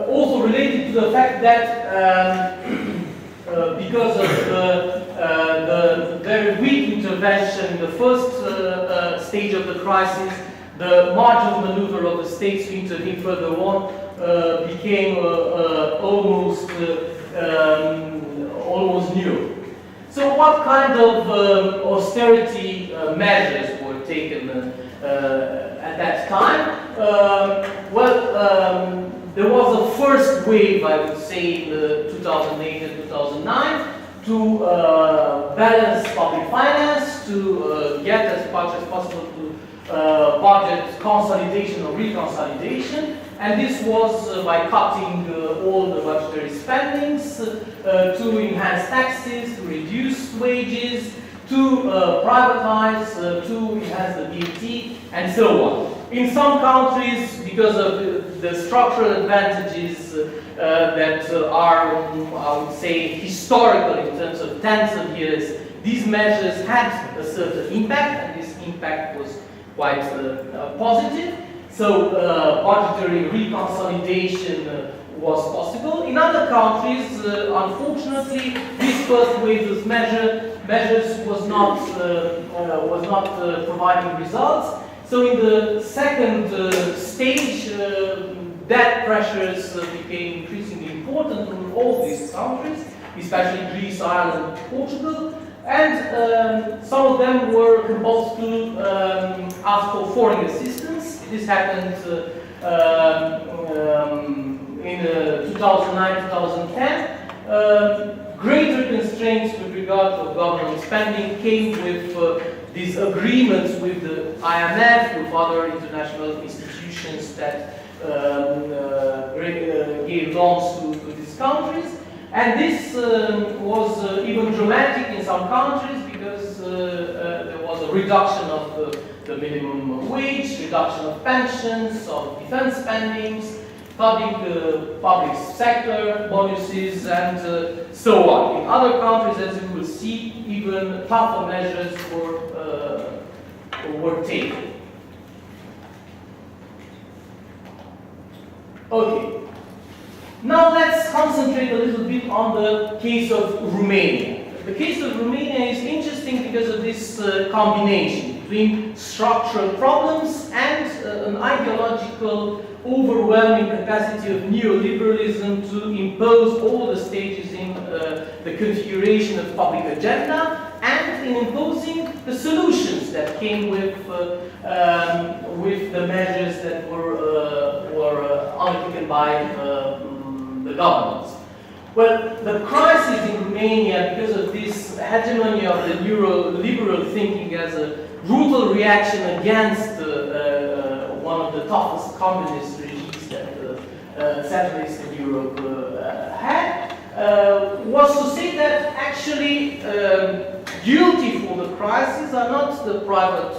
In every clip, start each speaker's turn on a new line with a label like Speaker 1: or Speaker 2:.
Speaker 1: also related to the fact that because of the very weak intervention in the first stage of the crisis, the margin of maneuver of the states to intervene further on became almost new. So what kind of austerity measures were taken at that time? There was a first wave, I would say, in 2008 and 2009 to balance public finance, to get as much as possible to budget consolidation or reconsolidation, and this was by cutting all the budgetary spendings, to enhance taxes, to reduce wages, to privatize, to enhance the VAT, and so on. In some countries, because of the structural advantages that are, I would say, historical in terms of tens of years, these measures had a certain impact, and this impact was quite positive. So budgetary reconsolidation was possible. In other countries, unfortunately, this first wave of measures was not providing results. So in the second stage, debt pressures became increasingly important in all these countries, especially Greece, Ireland, Portugal, and some of them were compelled to ask for foreign assistance. This happened in 2009-2010. Greater constraints with regard to government spending came with these agreements with the IMF, with other international institutions that gave loans to these countries. And this was even dramatic in some countries because there was a reduction of the minimum wage, reduction of pensions, of defense spendings, public sector bonuses, and so on. In other countries, as you will see, even tougher measures were taken. Okay. Now let's concentrate a little bit on the case of Romania. The case of Romania is interesting because of this combination between structural problems and an ideological overwhelming capacity of neoliberalism to impose all the stages in the configuration of public agenda and in imposing the solutions that came with the measures that were undertaken by the governments. Well, the crisis in Romania, because of this hegemony of the neoliberal thinking as a brutal reaction against one of the toughest communist regimes that Central Eastern Europe had, was to say that actually guilty for the crisis are not the private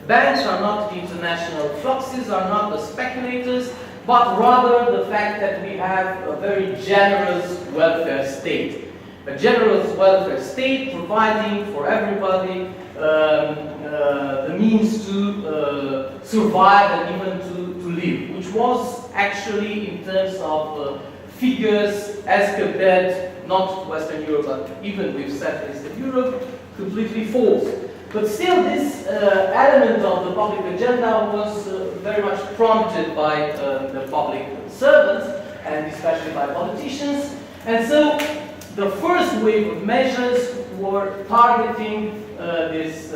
Speaker 1: banks, are not the international fluxes, are not the speculators, but rather the fact that we have a very generous welfare state. A generous welfare state providing for everybody the means to survive and even to live, which was actually, in terms of figures, as compared not to Western Europe, but even with Central Eastern Europe, completely false. But still, this element of the public agenda was very much prompted by the public servants, and especially by politicians. And so, the first wave of measures were targeting this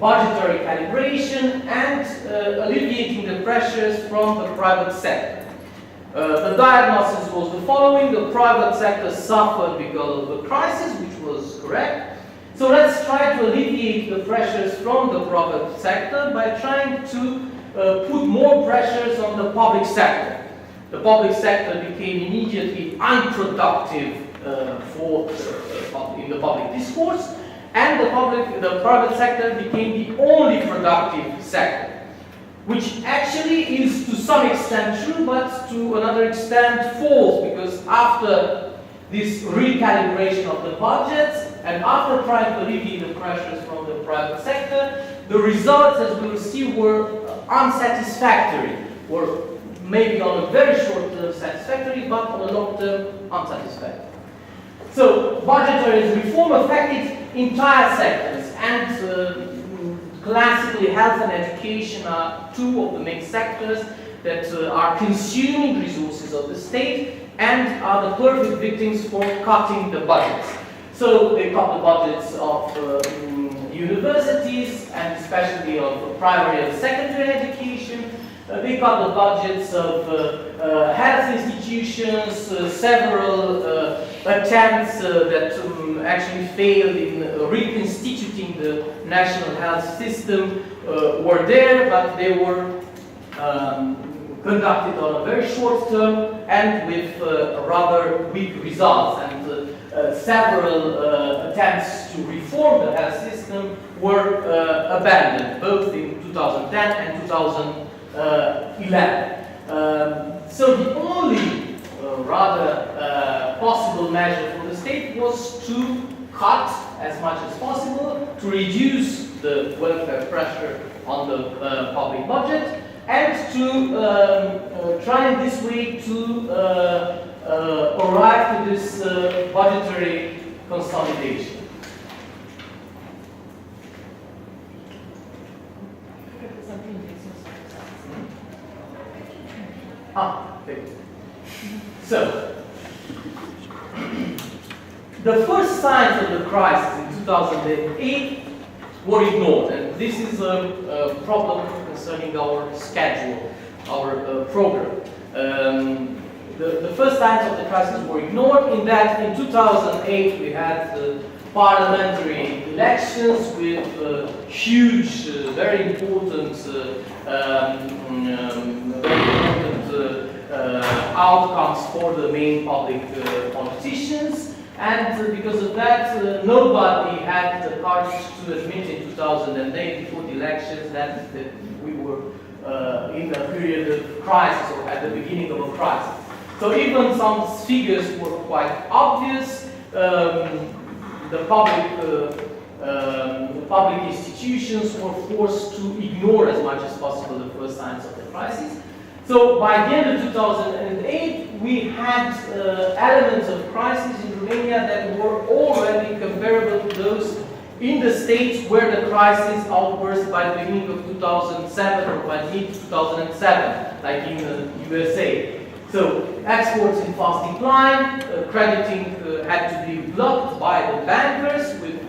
Speaker 1: budgetary calibration and alleviating the pressures from the private sector. The diagnosis was the following: the private sector suffered because of the crisis, which was correct. So let's try to alleviate the pressures from the private sector by trying to put more pressures on the public sector. The public sector became immediately unproductive in the public discourse, and the private sector became the only productive sector, which actually is to some extent true, but to another extent false, because after this recalibration of the budgets, and after trying to alleviate the pressures from the private sector, the results, as we will see, were unsatisfactory, were maybe on a very short term satisfactory, but on a long term unsatisfactory. So, budgetary reform affected entire sectors, and classically health and education are two of the main sectors that are consuming resources of the state and are the perfect victims for cutting the budgets. So they cut the budgets of universities and especially of primary and secondary education. They cut the budgets of health institutions. Several attempts that actually failed in reconstituting the national health system were there, but they were conducted on a very short term and with rather weak results. And several attempts to reform the health system were abandoned, both in 2010 and 2011. So the only rather possible measure for the state was to cut as much as possible, to reduce the welfare pressure on the public budget, and to try in this way to arrive to this budgetary consolidation. Thank you. So, the first signs of the crisis in 2008 were ignored, and this is a problem concerning our schedule, our program. The first signs of the crisis were ignored in that in 2008 we had parliamentary elections with huge, very important outcomes for the main public politicians, and because of that nobody had the courage to admit in 2008 before the elections that we were in a period of crisis or at the beginning of a crisis. So even some figures were quite obvious. The public institutions were forced to ignore as much as possible the first signs of the crisis. So by the end of 2008, we had elements of crisis in Romania that were already comparable to those in the states where the crisis outburst by the beginning of 2007 or by mid-2007, like in the USA. So exports in fast decline, crediting had to be blocked by the bankers with,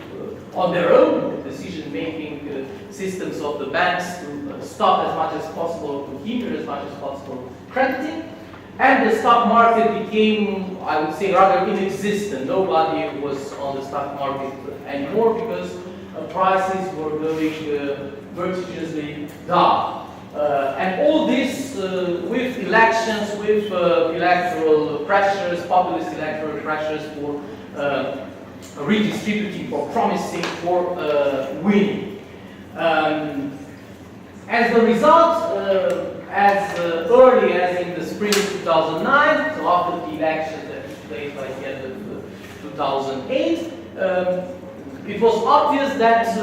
Speaker 1: on their own decision-making systems of the banks to stop as much as possible, to hinder as much as possible crediting. And the stock market became, I would say, rather inexistent. Nobody was on the stock market anymore because prices were going vertiginously down. And all this with elections, with electoral pressures, populist electoral pressures for redistributing, for promising, for winning. As a result, as early as in the spring of 2009, so after the elections that took place by the end of 2008, it was obvious that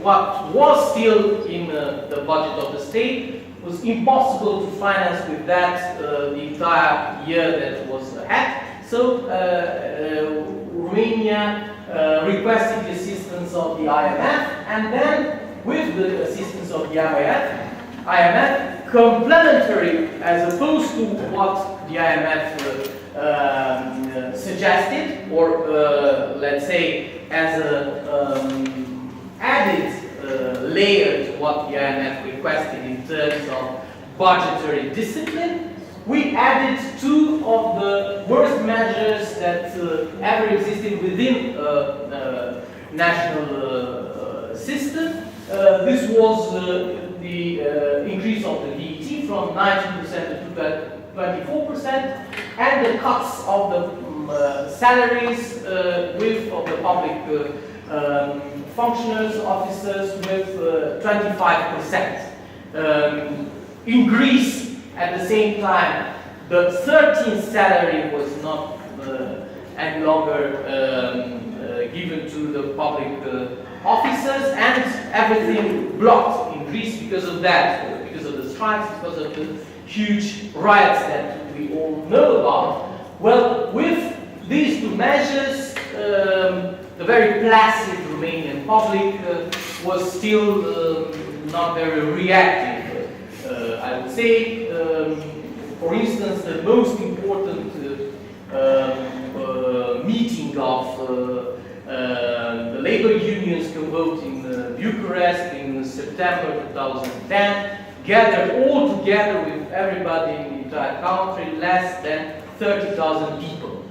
Speaker 1: what was still in the budget of the state was impossible to finance with that the entire year that was ahead. So Romania requested the assistance of the IMF, and then with the assistance of the IMF, complementary as opposed to what the IMF suggested, or let's say as an added layer to what the IMF requested in terms of budgetary discipline, we added two of the worst measures that ever existed within national system. This was the increase of the VAT from 19% to 24%, and the cuts of the salaries of the public functionaries, officers with 25%. In Greece, at the same time, the 13th salary was not any longer given to the public officers, and everything blocked in Greece because of that, because of the strikes, because of the huge riots that we all know about. Well, with these two measures, the very placid Romanian public was still not very reactive. I would say, for instance, the most important meeting of the labor unions convoked in Bucharest in September 2010 gathered all together with everybody in the entire country less than 30,000 people.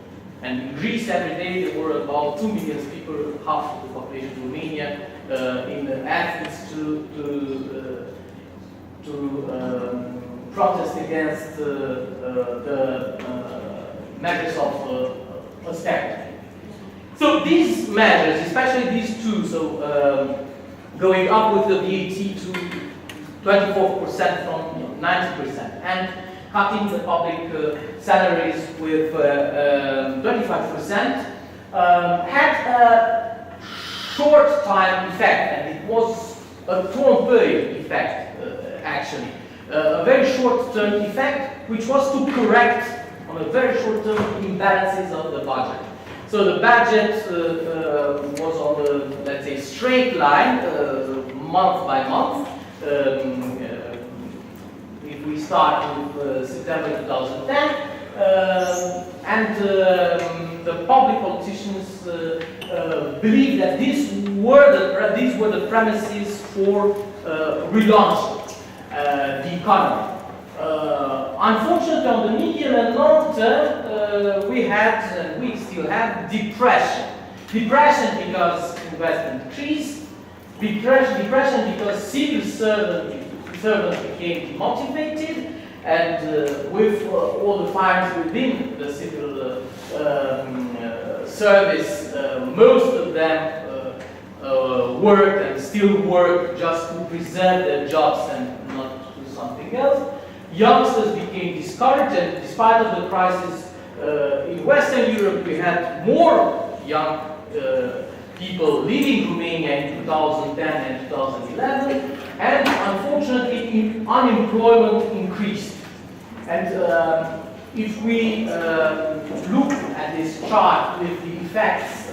Speaker 1: And in Greece every day there were about 2 million people, half of the population of Romania, in Athens to protest against the measures of austerity. So these measures, especially these two, so going up with the VAT to 24% from 90%, and cutting the public salaries with 25%, had a short-time effect, and it was a trompe-l'oeil effect, actually. A very short-term effect, which was to correct on a very short-term imbalances of the budget. So the budget was on the, let's say, straight line, month by month. If we start with September 2010, and the public politicians believed that these were the premises for relaunching the economy. Unfortunately, on the medium and long term, we had, and we still have, depression. Depression because investment decreased, depression because civil servants became demotivated, and with all the fires within the civil service, most of them worked and still work just to preserve their jobs and not to do something else. Youngsters became discouraged, and despite of the crisis in Western Europe, we had more young people leaving Romania in 2010 and 2011, and unfortunately unemployment increased. And if we look at this chart with the effects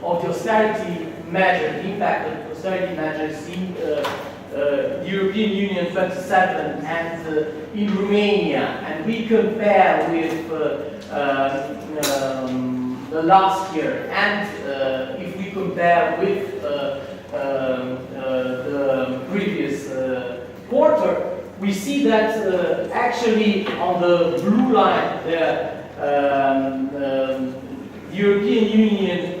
Speaker 1: of the austerity measure, the impact of austerity measures in the European Union 27 and in Romania, and we compare with the last year, and if we compare with the previous quarter, we see that actually on the blue line there, the European Union,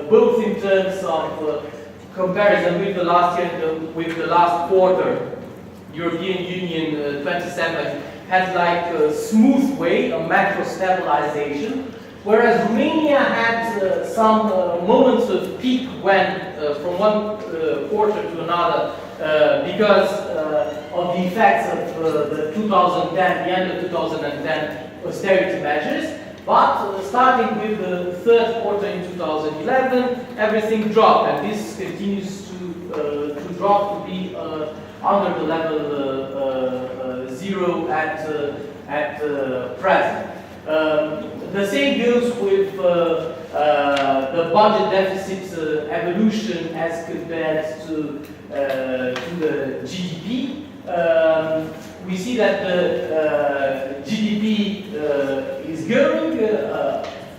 Speaker 1: both in terms of comparison with the last year, with the last quarter, European Union 27 had like a smooth way, a macro stabilization, whereas Romania had some moments of peak when, from one quarter to another, because of the effects of the 2010, the end of 2010 austerity measures. But starting with the third quarter in 2011, everything dropped, and this continues to drop to be under the level 0 at present. The same goes with the budget deficit evolution as compared to the GDP. We see that the GDP is going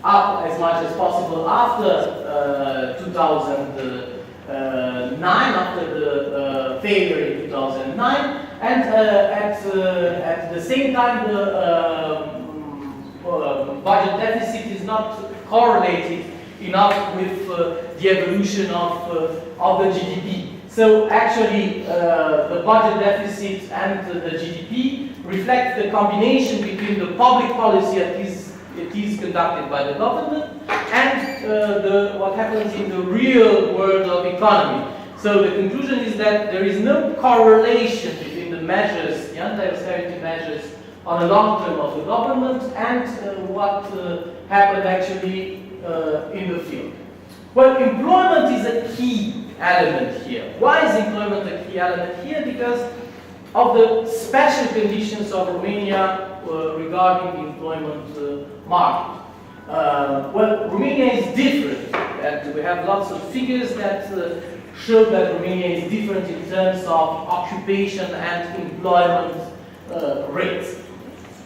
Speaker 1: up as much as possible after 2009, after the failure in 2009, and at the same time the budget deficit is not correlated enough with the evolution of the GDP. So actually, the budget deficit and the GDP reflect the combination between the public policy that is conducted by the government and what happens in the real world of economy. So the conclusion is that there is no correlation between the measures, the anti-austerity measures, on the long term of the government and what happened actually in the field. Well, employment is a key element here. Why is employment a key element here? Because of the special conditions of Romania regarding the employment market. Well, Romania is different, and we have lots of figures that show that Romania is different in terms of occupation and employment rates.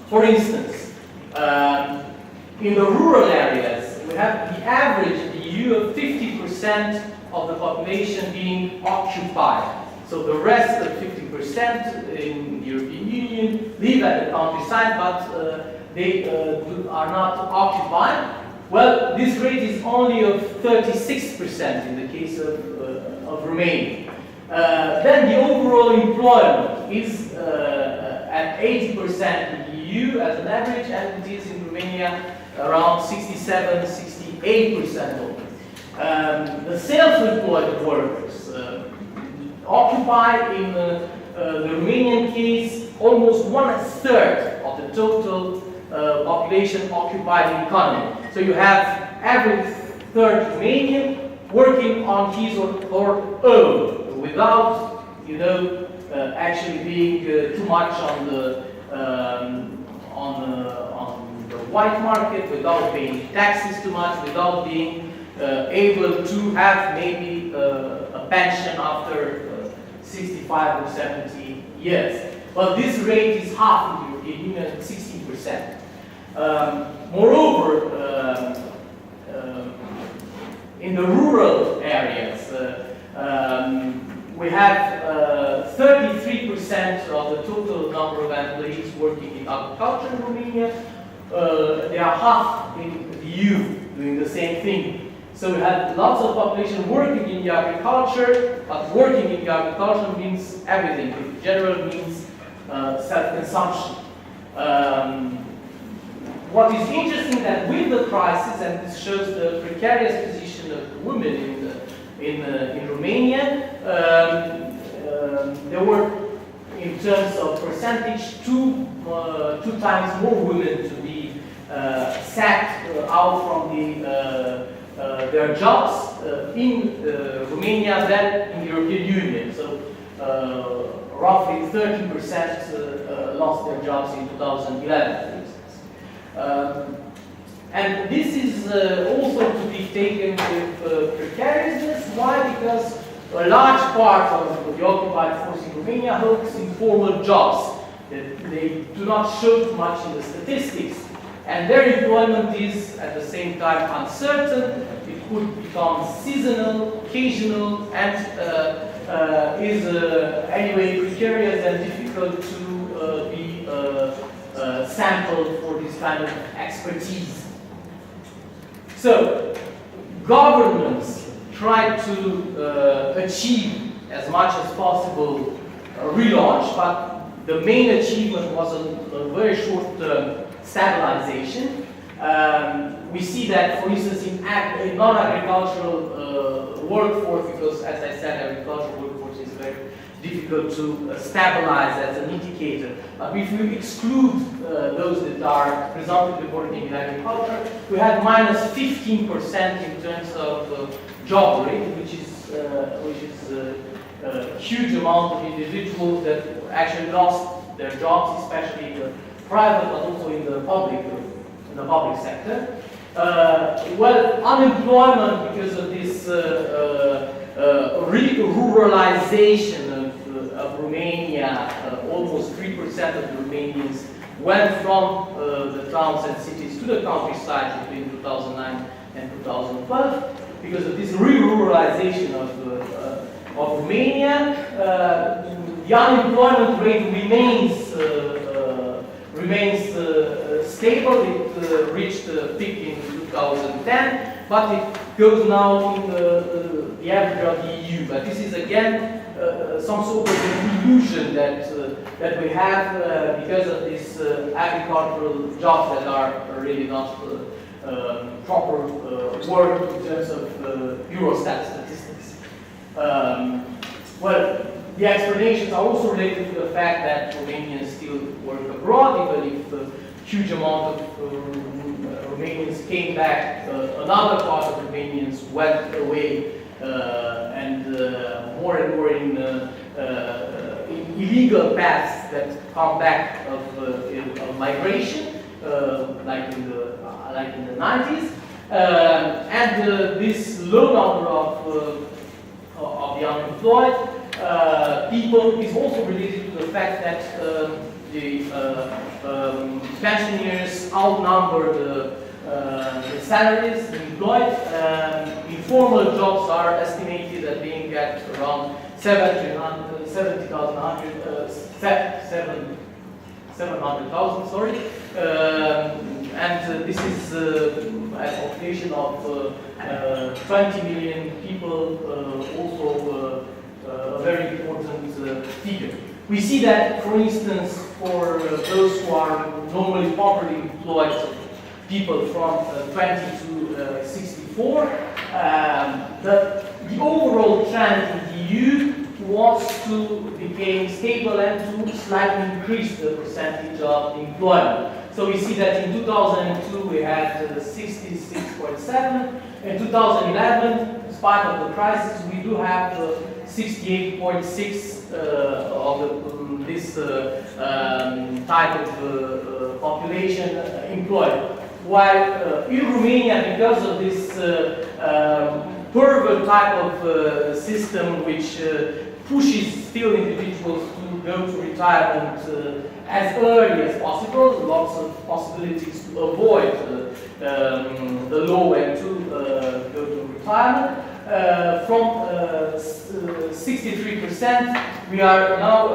Speaker 1: For instance, in the rural areas, we have the average in the EU of 50% of the population being occupied. So the rest of 50% in the European Union live at the countryside, but they are not occupied. Well, this rate is only of 36% in the case of Romania. Then the overall employment is at 80% in the EU as an average, and it is in Romania around 67–68% only. The self-employed workers occupy in the Romanian case almost 1/3 of the total population occupied in economy. So you have every third Romanian working on his or her own, without, you know, actually being too much on the white market, without paying taxes too much, without being able to have maybe a pension after 65 or 70 years. Well, this rate is half in the European Union, 16%. Moreover, in the rural areas, we have 33% of the total number of employees working in agriculture in Romania. They are half in the EU doing the same thing. So we have lots of population working in the agriculture, but working in the agriculture means everything. In general, means self-consumption. What is interesting that with the crisis, and this shows the precarious position of women in Romania, there were, in terms of percentage, two times more women to be sacked out from their jobs in Romania than in the European Union. So roughly 30% lost their jobs in 2011, for instance. And this is also to be taken with precariousness. Why? Because a large part of the occupied force in Romania works in formal jobs. They do not show too much in the statistics. And their employment is, at the same time, uncertain. It could become seasonal, occasional, and is anyway precarious and difficult to be sampled for this kind of expertise. So, governments try to achieve as much as possible a relaunch, but the main achievement was a very short-term stabilization. We see that, for instance, in non-agricultural workforce, because, as I said, agricultural workforce is very difficult to stabilize as an indicator. But if we exclude those that are presumptively working in agriculture, we had -15% in terms of job rate, which is a huge amount of individuals that actually lost their jobs, especially in the private, but also in the public sector. Well, unemployment, because of this ruralization of Romania, almost 3% of the Romanians went from the towns and cities to the countryside between 2009 and 2012. Because of this ruralization of Romania, the unemployment rate remains stable. It reached a peak in 2010, but it goes now in the average of the EU. But this is again some sort of illusion that we have because of these agricultural jobs that are really not proper work in terms of Eurostat statistics. Well, the explanations are also related to the fact that Romanians still work abroad, even if a huge amount of Romanians came back, another part of Romanians went away, and more in illegal paths that come back of migration, like in the 90s, and this low number of the unemployed people is also related to the fact that the pensioners outnumber the salaries, the employed. Informal jobs are estimated at being at around 700,000, sorry, and this is a population of 20 million people, also a very important figure. We see that, for instance, for those who are normally properly employed, people from 20 to 64, the overall trend in the EU was to become stable and to slightly increase the percentage of employment. So we see that in 2002 we had 66.7. In 2011, in spite of the crisis, we do have 68.6 of this type of population employed. While in Romania, because of this pervert type of system which pushes still individuals to go to retirement as early as possible, lots of possibilities to avoid the law and to go to retirement. From 63%, we are now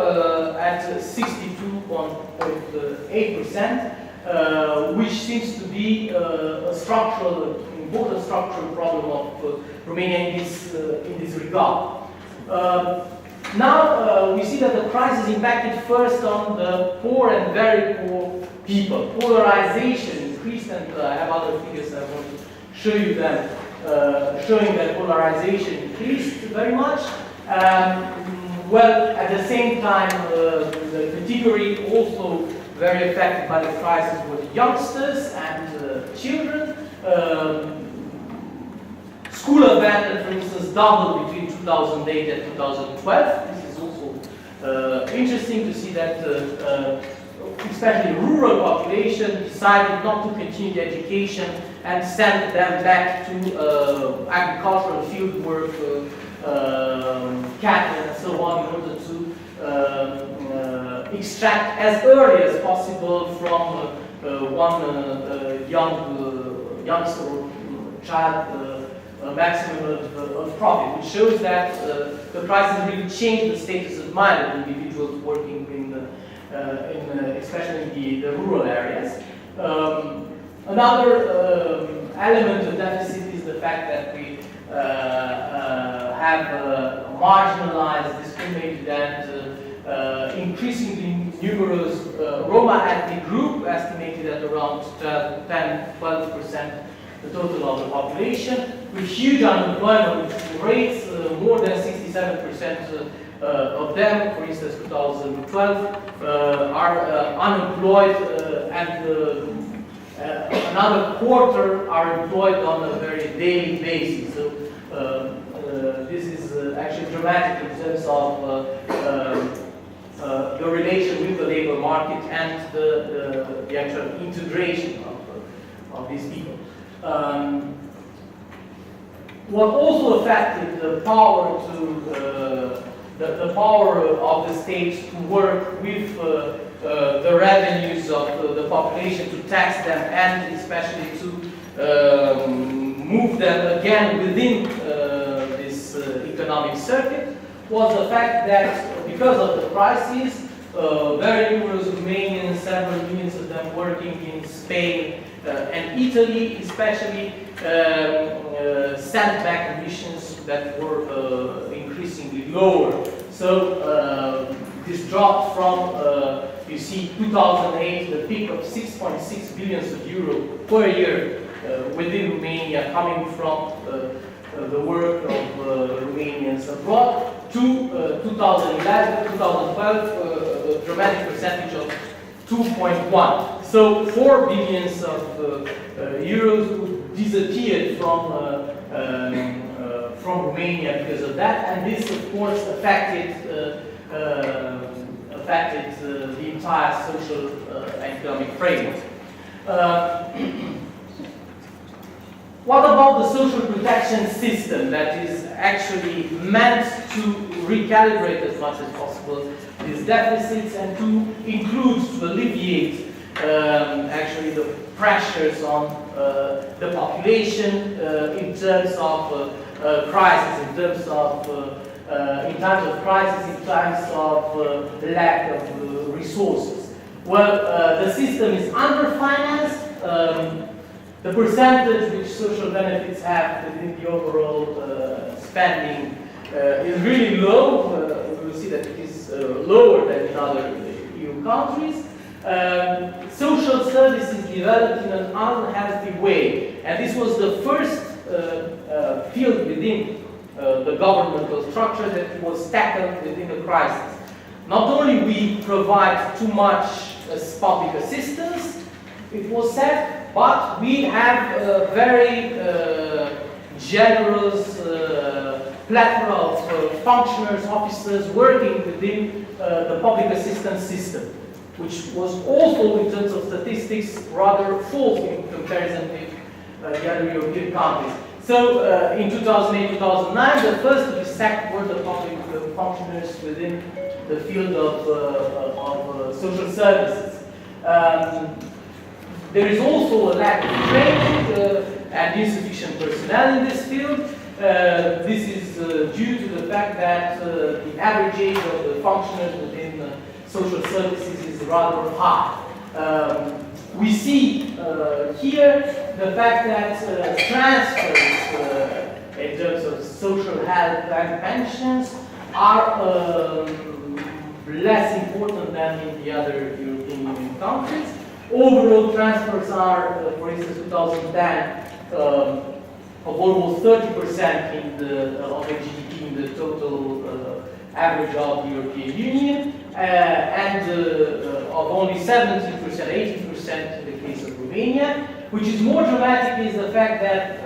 Speaker 1: at 62.8%, which seems to be a structural, important structural problem of Romania in this regard. Now we see that the crisis impacted first on the poor and very poor people. Polarization increased, and I have other figures I want to show you them, showing that polarization increased very much. Well, at the same time, the category also very affected by the crisis were youngsters and children. School abandonment, for instance, doubled between 2008 and 2012. This is also interesting to see that especially rural population decided not to continue the education and sent them back to agricultural field work, cattle and so on, in order to extract as early as possible from one youngster or child a maximum of profit, which shows that the crisis really changed the status of mind of individuals working especially in the rural areas. Another element of deficit is the fact that we have marginalized, discriminated, and increasingly numerous Roma ethnic group, estimated at around 10-12% the total of the population, with huge unemployment rates, more than 67% of them, for instance, 2012, are unemployed, and another quarter are employed on a very daily basis. So this is actually dramatic in terms of the relation with the labor market and the actual integration of these people. What also affected the power to the power of the state to work with the revenues of the population, to tax them, and especially to move them again within this economic circuit, was the fact that because of the crisis, very numerous Romanians, several millions of them working in Spain and Italy especially, sent back emissions that were increasingly lower. So this dropped from, you see, 2008, the peak of 6.6 billion euro per year within Romania, coming from the work of Romanians abroad, to 2011, 2012, a dramatic percentage of 2.1. So 4 billions of euros disappeared from Romania because of that, and this of course affected affected the entire social and economic framework. What about the social protection system that is actually meant to recalibrate as much as possible these deficits and to include, to alleviate actually the pressures on the population in terms of crisis, in times of crisis, in times of lack of resources? Well, the system is underfinanced. The percentage which social benefits have within the overall spending is really low. We will see that it is lower than in other EU countries. Social services developed in an unhealthy way, and this was the first field within the governmental structure that was tackled within the crisis. Not only we provide too much public assistance, it was said, but we have a very generous plethora of functionaries, officers working within the public assistance system, which was also, in terms of statistics, rather false in comparison with the other European countries. So in 2008-2009, the first to be sacked were the public functionaries within the field of social services. There is also a lack of training and insufficient personnel in this field. This is due to the fact that the average age of the functionaries within social services is rather high. We see here the fact that transfers in terms of social health and pensions are less important than in the other European Union countries. Overall transfers are, for instance, 2010, of almost 30% in of the GDP in the total average of the European Union, and of only 17%, 18% in the case of Romania. Which is more dramatic is the fact that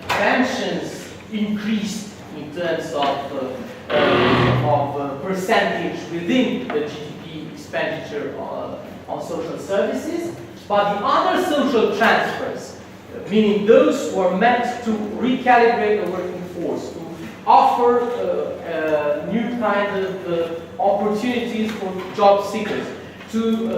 Speaker 1: pensions increased in terms of percentage within the GDP expenditure on social services, but the other social transfers, meaning those who are meant to recalibrate the working force, to offer new kind of opportunities for job seekers, to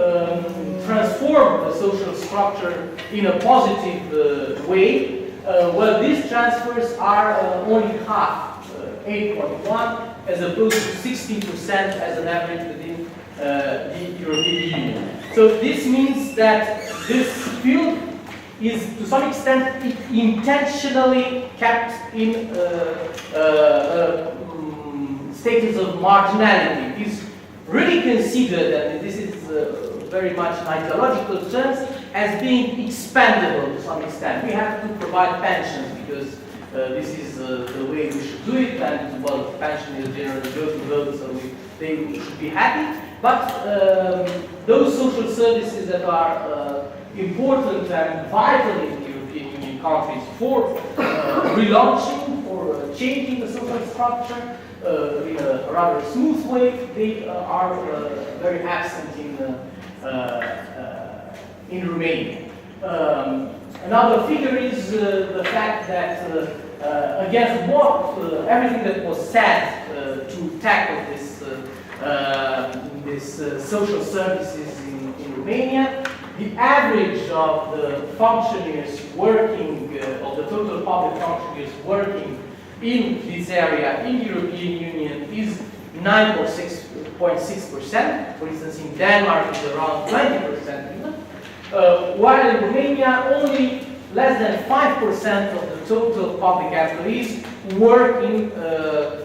Speaker 1: transform the social structure in a positive way, well, these transfers are only half, 8.1, as opposed to 16% as an average within the European Union. So this means that this field is, to some extent, intentionally kept in status of marginality. It is really considered, and this is very much in ideological terms, as being expendable to some extent. We have to provide pensions because this is the way we should do it, and well, pension is generally go to those, so they should be happy. But those social services that are important and vital in the European Union countries for relaunching, for changing the social structure in a rather smooth way, they are very absent in Romania. Another figure is the fact that against what everything that was said to tackle this social services in Romania, the average of the functionaries working, of the total public functionaries working in this area in the European Union is 9.6%. For instance, in Denmark it's around 20% even. While in Romania only less than 5% of the total public employees work in the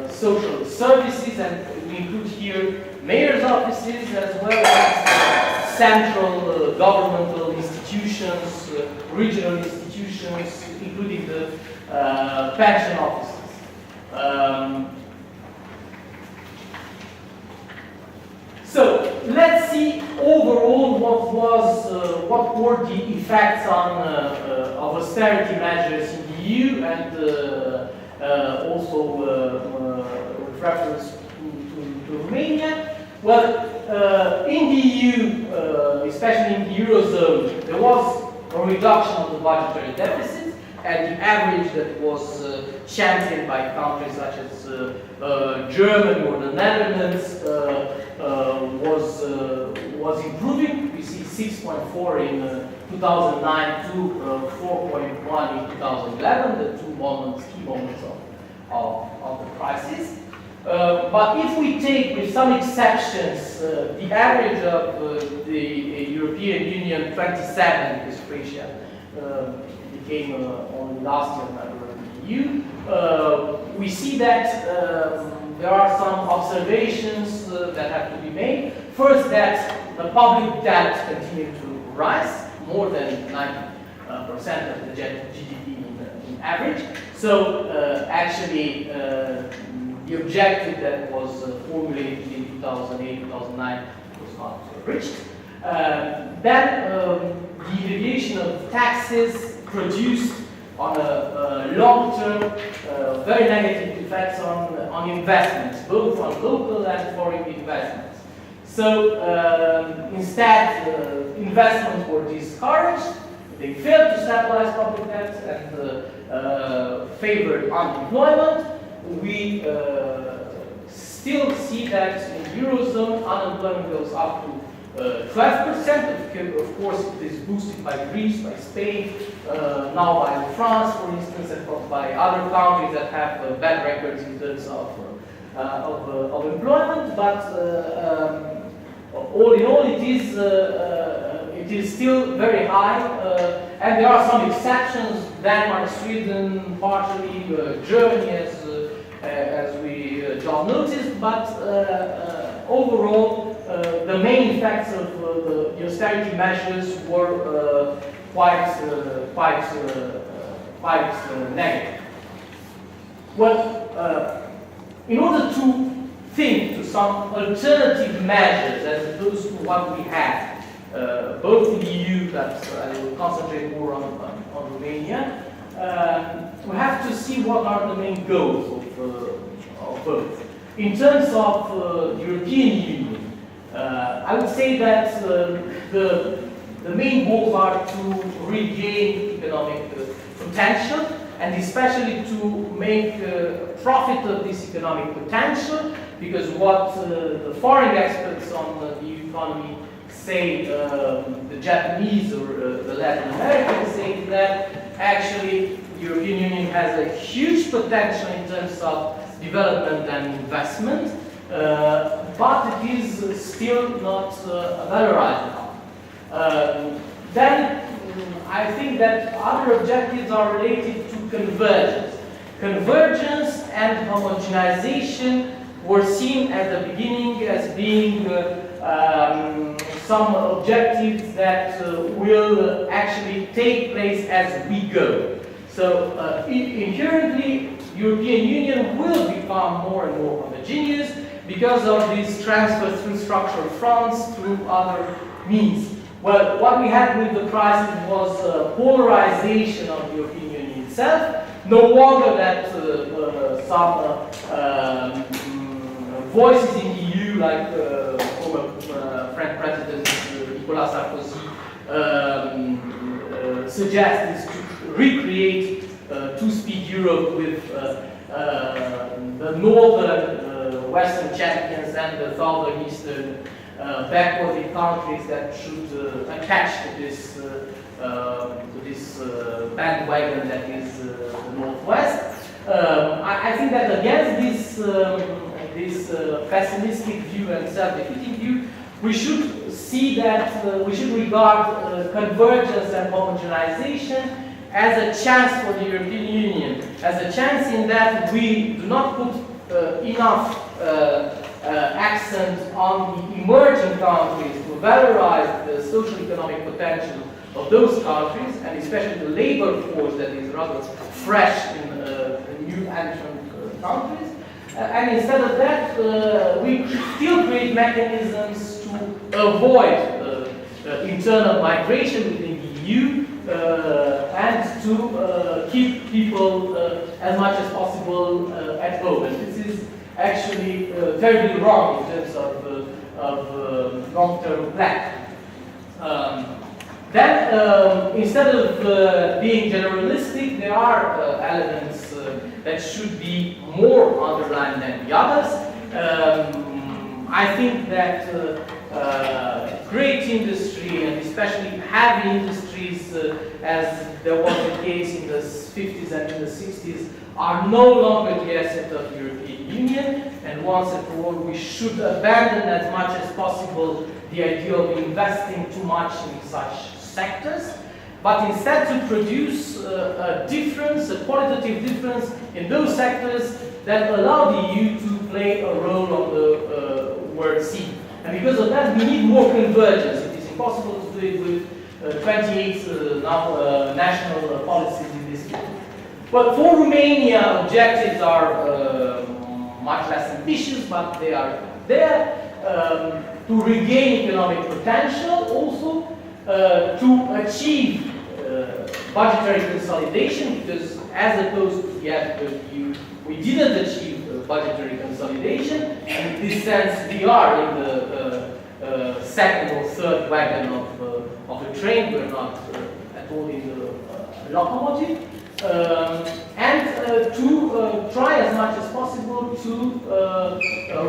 Speaker 1: social services, and we include here mayor's offices as well as central governmental institutions, regional institutions, including the pension offices. So let's see overall what were the effects of austerity measures in the EU, and also with reference to to Romania. Well, in the EU, especially in the Eurozone, there was a reduction of the budgetary deficit, and the average that was championed by countries such as Germany or the Netherlands was improving. We see 6.4 in 2009 to 4.1 in 2011, the two key moments of the crisis. But if we take, with some exceptions, the average of the European Union 27, because Croatia became only last year a member of the EU, we see that there are some observations that have to be made. First, that the public debt continued to rise, more than 90% of the GDP in average. So actually, the objective that was formulated in 2008-2009 was not reached. Then the deviation of taxes produced on a long-term very negative effects on investments, both on local and foreign investments. So instead, investments were discouraged. They failed to stabilize public debt and favored unemployment. We still see that in the Eurozone, unemployment goes up to 12%. Of course, it is boosted by Greece, by Spain, now by France, for instance, and by other countries that have bad records in terms of employment. But all in all, it is still very high, and there are some exceptions: Denmark, Sweden, partially Germany, as we just noticed. But overall, the main effects of the austerity measures were quite negative. Well, in order to think to some alternative measures as opposed to what we have, both in the EU, that I will concentrate more on Romania, we have to see what are the main goals of both. In terms of the European Union, I would say that the main goals are to regain economic potential, and especially to make profit of this economic potential, because what the foreign experts on the economy say, the Japanese or the Latin Americans say that actually the European Union has a huge potential in terms of development and investment, but it is still not valorized enough. Then I think that other objectives are related to convergence. Convergence and homogenization were seen at the beginning as being some objectives that will actually take place as we go. So inherently, European Union will become more and more homogeneous because of this transfer through structural funds, through other means. Well, what we had with the crisis was polarization of the European Union itself. No wonder that some voices in the EU, like former French President Nicolas Sarkozy, suggest is to recreate two-speed Europe with the northern Western champions and the southern Eastern backward countries that should attach to this bandwagon that is the Northwest. I think that against this pessimistic view and self-defeating view, we should see that we should regard convergence and homogenization as a chance for the European Union, as a chance in that we do not put enough accent on the emerging countries to valorize the social economic potential of those countries, and especially the labor force that is rather fresh in the new entrant countries. And instead of that, we still create mechanisms to avoid internal migration within the EU and to keep people as much as possible at home. And this is actually terribly wrong in terms of long-term plan. Instead of being generalistic, there are elements that should be more underlined than the others. I think that great industry, and especially heavy industries, as there was the case in the 50s and in the 60s, are no longer the asset of the European Union, and once and for all we should abandon as much as possible the idea of investing too much in such sectors, but instead to produce a difference, a qualitative difference in those sectors that allow the EU to play a role on the world scene. And because of that, we need more convergence. It is impossible to do it with 28 now national policies in this field. But for Romania, objectives are much less ambitious, but they are there to regain economic potential, also to achieve budgetary consolidation, because as opposed to the FW, we didn't achieve budgetary consolidation, and in this sense we are in the second or third wagon of the train. We're not at all in the locomotive. And to try as much as possible to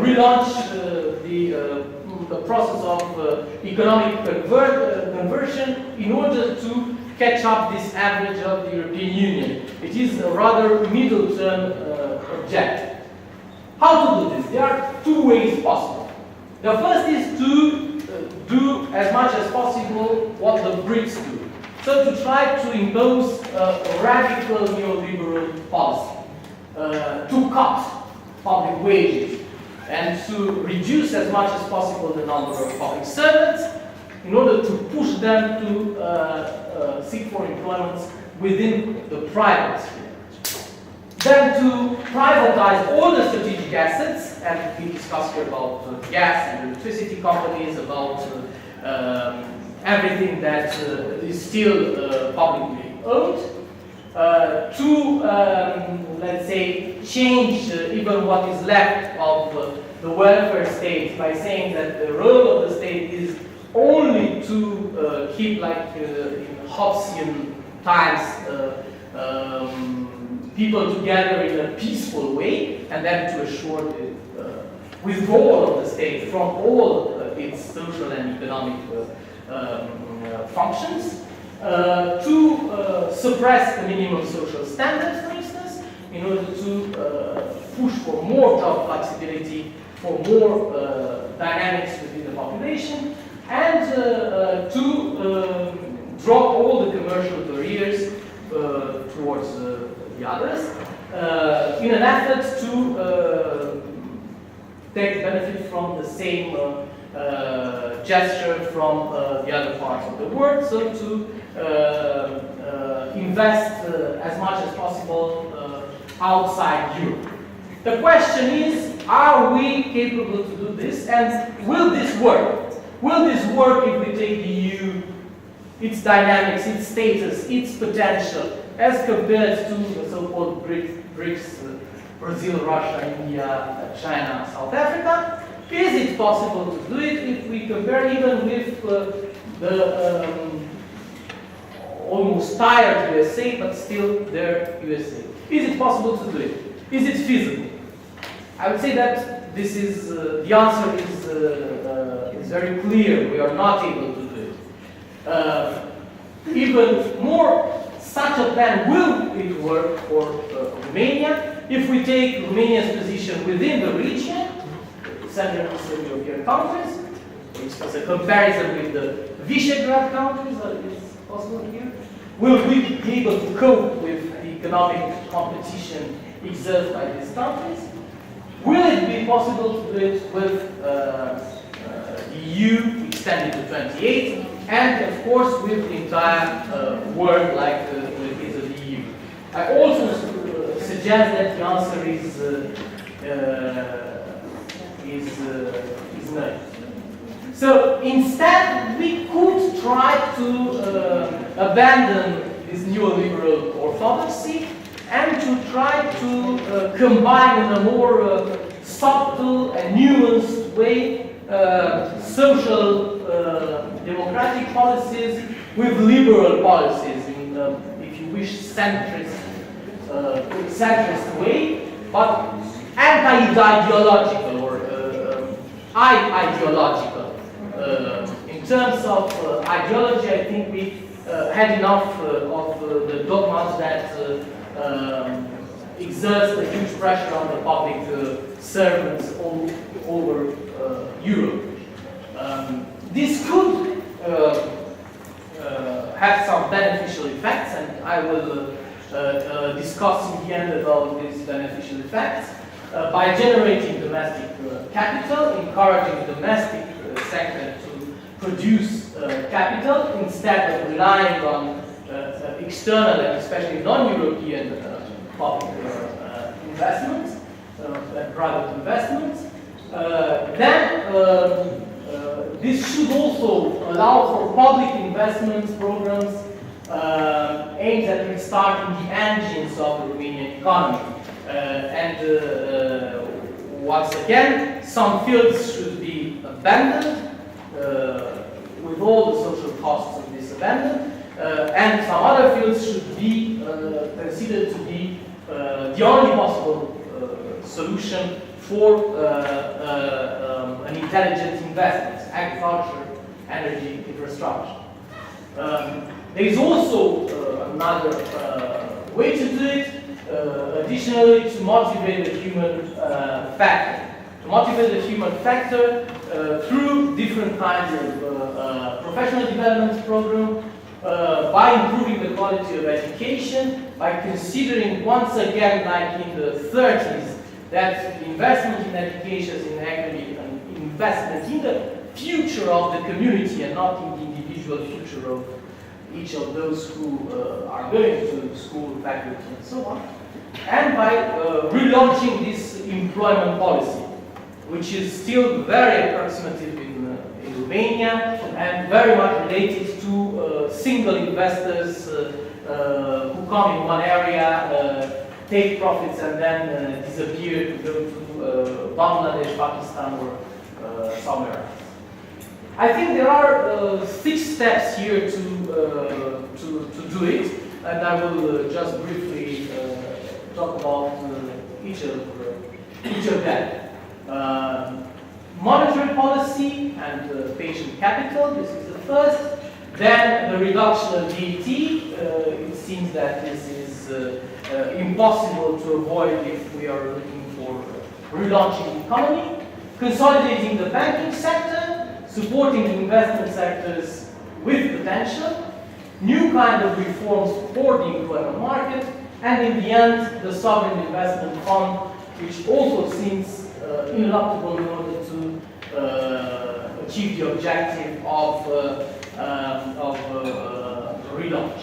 Speaker 1: relaunch the process of economic conversion in order to catch up this average of the European Union. It is a rather middle-term objective. How to do this? There are two ways possible. The first is to do as much as possible what the Brits do. So to try to impose a radical neoliberal policy, to cut public wages, and to reduce as much as possible the number of public servants in order to push them to seek for employment within the private sphere. Then to privatize all the strategic assets, and we discussed here about gas and electricity companies, about everything that is still publicly owned, to, let's say, change even what is left of the welfare state by saying that the role of the state is only to keep, like in Hobbesian times, people together in a peaceful way, and then to assure the withdrawal of the state from all its social and economic functions, to suppress the minimum social standards, for instance, in order to push for more job flexibility, for more dynamics within the population, and to drop all the commercial barriers towards the others, in an effort to take benefit from the same gesture from the other parts of the world, so to invest as much as possible outside Europe. The question is, are we capable to do this, and will this work? Will this work if we take the EU, its dynamics, its status, its potential, as compared to the so-called BRICS, Brazil, Russia, India, China, South Africa? Is it possible to do it if we compare even with the almost tired USA, but still their USA? Is it possible to do it? Is it feasible? I would say that this is the answer is very clear. We are not able to do it. Even more, such a plan will it work for Romania if we take Romania's position within the region, Central and Eastern European countries, which is a comparison with the Visegrad countries, that is possible here. Will we be able to cope with the economic competition exerted by these countries? Will it be possible to do it with the EU extended to 28, and of course with the entire world, like in the case of the EU? I also suggest that the answer is no. So instead, we could try to abandon this neoliberal orthodoxy and to try to combine in a more subtle and nuanced way social democratic policies with liberal policies in, if you wish, centrist way, but anti-ideological or ideological. In terms of ideology, I think we had enough of the dogmas that exerts a huge pressure on the public servants all over Europe. This could have some beneficial effects, and I will discuss in the end about these beneficial effects by generating domestic capital, encouraging the domestic sector to produce capital instead of relying on external and especially non-European public investments, private investments. Then this should also allow for public investments programs aimed at restarting the engines of the Romanian economy. Once again, some fields should be abandoned with all the social costs of this abandoned, and some other fields should be considered to be the only possible solution for an intelligent investment, agriculture, energy, infrastructure. There is also another way to do it, additionally to motivate the human factor. To motivate the human factor through different kinds of professional development programs, by improving the quality of education, by considering once again, like in the 30s, that investment in education is actually an investment in the future of the community and not in the individual future of each of those who are going to school, faculty, and so on. And by relaunching this employment policy, which is still very approximative in Romania and very much related to single investors who come in one area, take profits and then disappear to go to Bangladesh, Pakistan, or somewhere else. I think there are 6 steps here to do it, and I will just briefly talk about each of them. Monetary policy and patient capital, this is the first. Then the reduction of VAT, it seems that this is impossible to avoid if we are looking for relaunching the economy. Consolidating the banking sector, supporting the investment sectors with potential, new kind of reforms for the employment market, and in the end, the sovereign investment fund, which also seems ineluctable in order to achieve the objective of relaunch.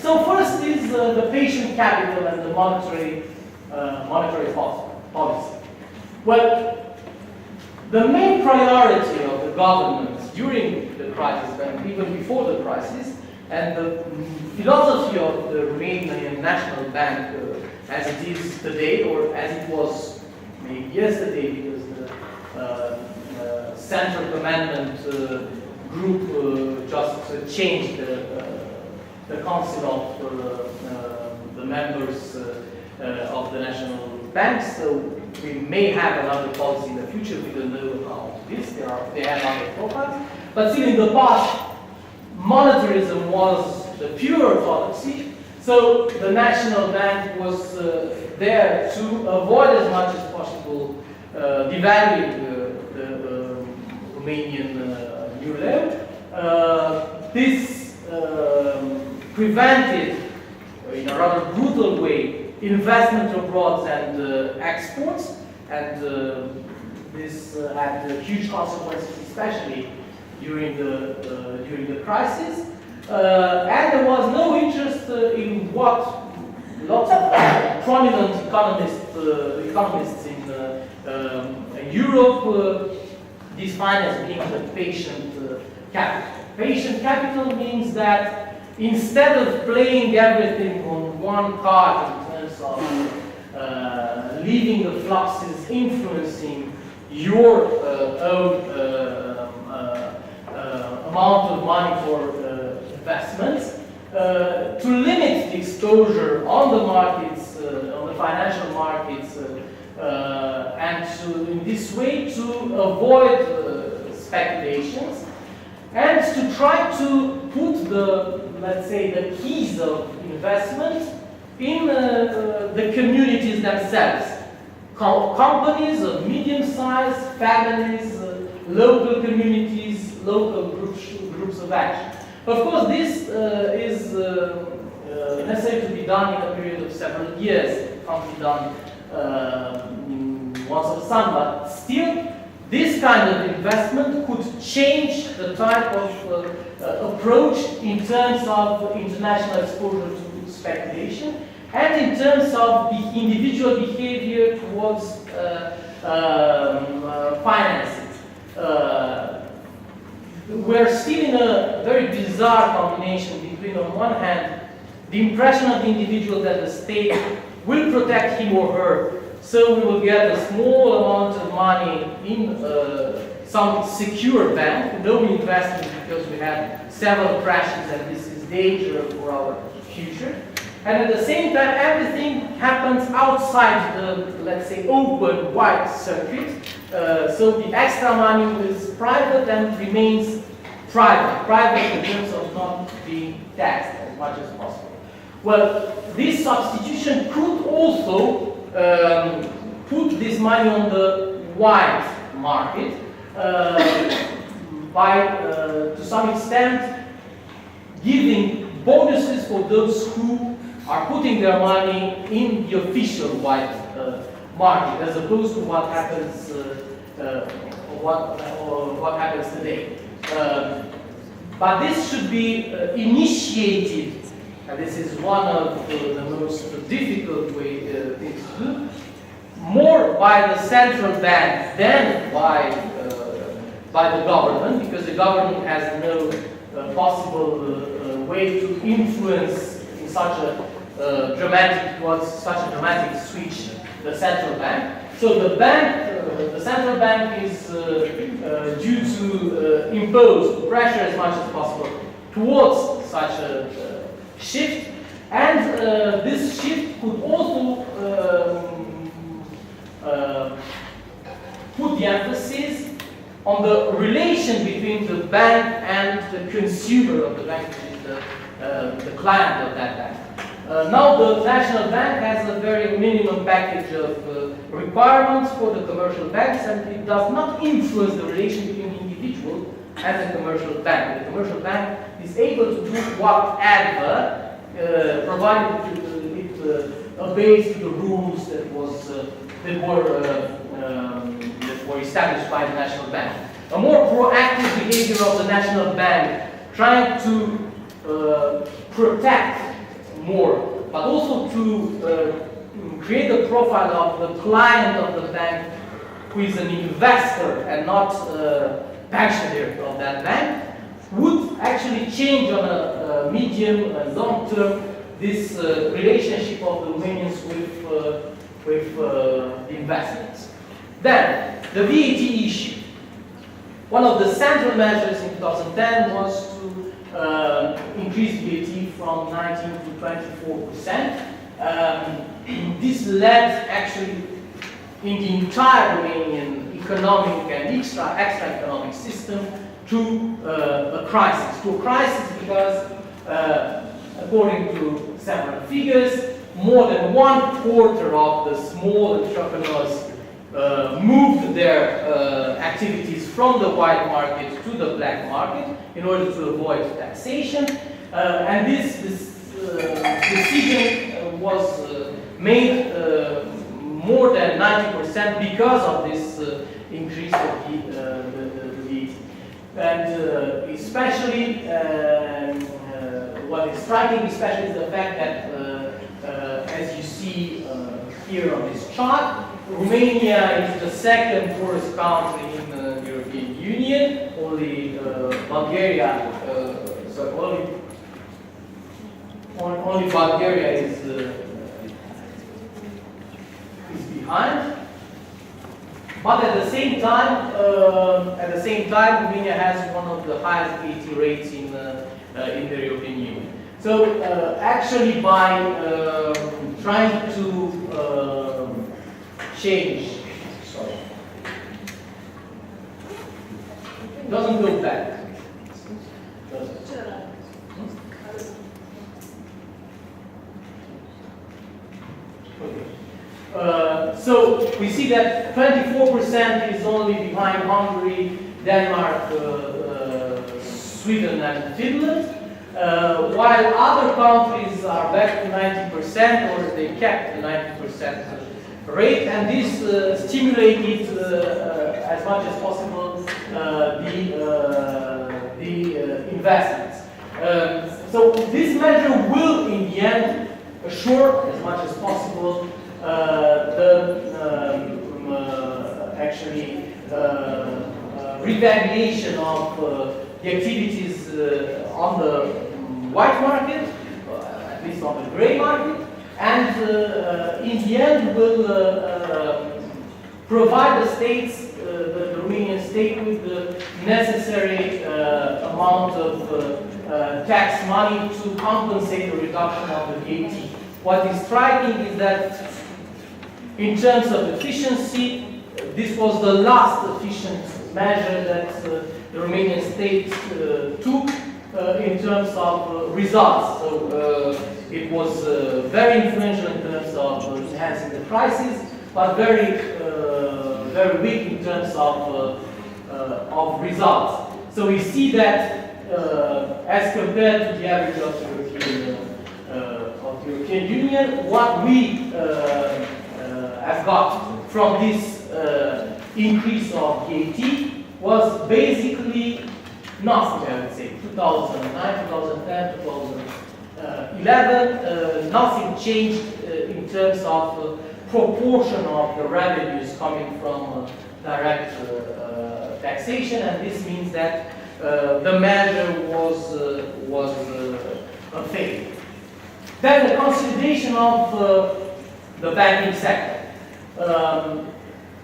Speaker 1: So first is the patient capital and the monetary policy. Well, the main priority of the government during the crisis and even before the crisis, and the philosophy of the Romanian National Bank as it is today, or as it was maybe yesterday, because the Central Commandment group just changed the council of the members of the national bank, so we may have another policy in the future. We don't know how it is. They have other profiles. But still in the past, monetarism was the pure policy. So the National Bank was there to avoid as much as possible devaluing the Romanian euro. This prevented, in a rather brutal way, investment abroad and exports, and this had huge consequences, especially during the crisis. And there was no interest in what lots of prominent economists in Europe define as being the patient capital. Patient capital means that instead of playing everything on one card in terms of leaving the fluxes influencing your own amount of money for investments, to limit the exposure on the markets, on the financial markets, and to, in this way, to avoid speculations, and to try to put the, let's say, the keys of investment in the communities themselves. Companies of medium size, families, local communities, local groups of action. Of course, this is necessary to be done in a period of several years. It can't be done in once of sun, but still, this kind of investment could change the type of approach in terms of international exposure to speculation and in terms of the individual behavior towards finances. We're still in a very bizarre combination between, on one hand, the impression of the individual that the state will protect him or her, so we will get a small amount of money in some secure bank, no investment because we have several crashes and this is danger for our future. And at the same time, everything happens outside the, let's say, open, wide circuit. So the extra money is private and remains private in terms of not being taxed as much as possible. Well, this substitution could also put this money on the wide market by, to some extent, giving bonuses for those who are putting their money in the official wide market, as opposed to what happens what happens today. But this should be initiated, and this is one of the most difficult things to do, more by the central bank than by the government, because the government has no possible way to influence in such a dramatic switch the central bank. So the central bank is due to impose pressure as much as possible towards such a shift, and this shift could also put the emphasis on the relation between the bank and the consumer of the bank, which is the client of that bank. Now the National Bank has a very minimum package of requirements for the commercial banks, and it does not influence the relation between the individual and the commercial bank. The commercial bank is able to do whatever, provided it obeys to the rules that were established by the National Bank. A more proactive behavior of the National Bank, trying to protect more, but also to create a profile of the client of the bank who is an investor and not a pensioner of that bank, would actually change on a medium and long term this relationship of the Romanians with the investments. Then, the VAT issue. One of the central measures in 2010 was to increase VAT from 19 to 24%. This led actually in the entire Romanian economic and extra economic system to a crisis. Because according to several figures, more than 1/4 of the small entrepreneurs moved their activities from the white market to the black market in order to avoid taxation. And this decision was made more than 90% because of this increase of the VAT. And especially, what is striking especially is the fact that, as you see here on this chart, Romania is the second poorest country in the European Union. Only Bulgaria, only Bulgaria is behind. But at the same time, Romania has one of the highest VAT rates in the European Union. So actually, by trying to change, sorry, it doesn't go back. So we see that 24% is only behind Hungary, Denmark, Sweden and Finland, while other countries are back to 90% or they kept the 90% rate, and this stimulated as much as possible the investments. So this measure will in the end assure as much as possible revaluation of the activities on the white market, at least on the gray market, and in the end will provide the states, the Romanian state, with the necessary amount of tax money to compensate the reduction of the VAT. What is striking is that in terms of efficiency, this was the last efficient measure that the Romanian state took in terms of results. So it was very influential in terms of enhancing the prices, but very weak in terms of results. So we see that as compared to the average of the European Union, what we have got from this increase of VAT was basically nothing, I would say. 2009, 2010, 2011, nothing changed in terms of proportion of the revenues coming from direct taxation, and this means that the measure was a failure. Then the consolidation of the banking sector.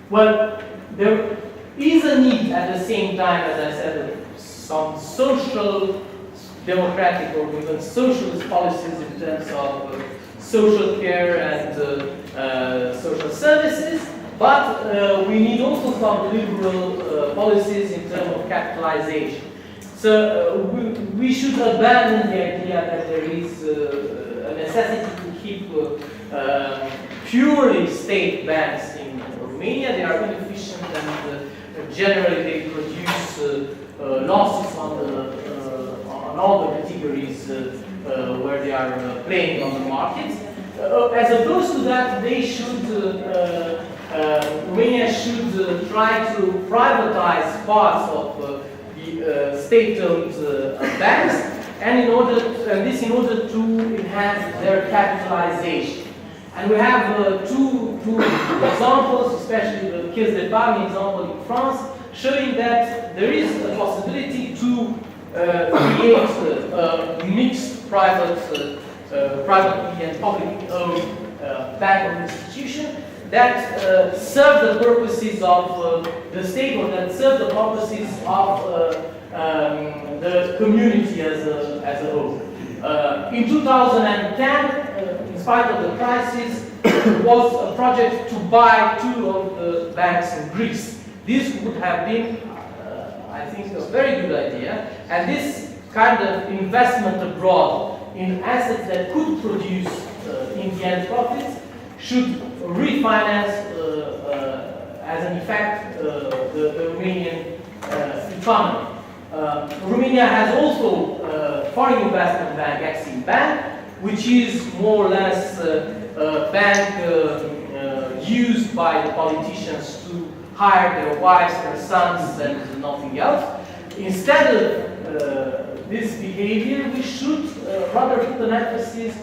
Speaker 1: Well, there is a need at the same time, as I said, some social, democratic, or even socialist policies in terms of social care and social services, but we need also some liberal policies in terms of capitalization. So we should abandon the idea that there is a necessity to keep purely state banks in Romania. They are inefficient and generally they produce losses on all the categories where they are playing on the market. As opposed to that, they should, Romania should try to privatize parts of the state-owned banks, and in order to enhance their capitalization. And we have two examples, especially the Caisse d'Épargne example in France, showing that there is a possibility to create a mixed privately and publicly owned banking institution that serve the purposes of the state, or that serve the purposes of the community as a whole. In 2010, in spite of the crisis, there was a project to buy two of the banks in Greece. This would have been, I think, a very good idea, and this kind of investment abroad in assets that could produce in the end profits should refinance as an effect the Romanian economy. Romania has also foreign investment bank, Exim Bank, which is more or less a bank used by the politicians to hire their wives, their sons, and nothing else. Instead of this behavior, we should rather put an emphasis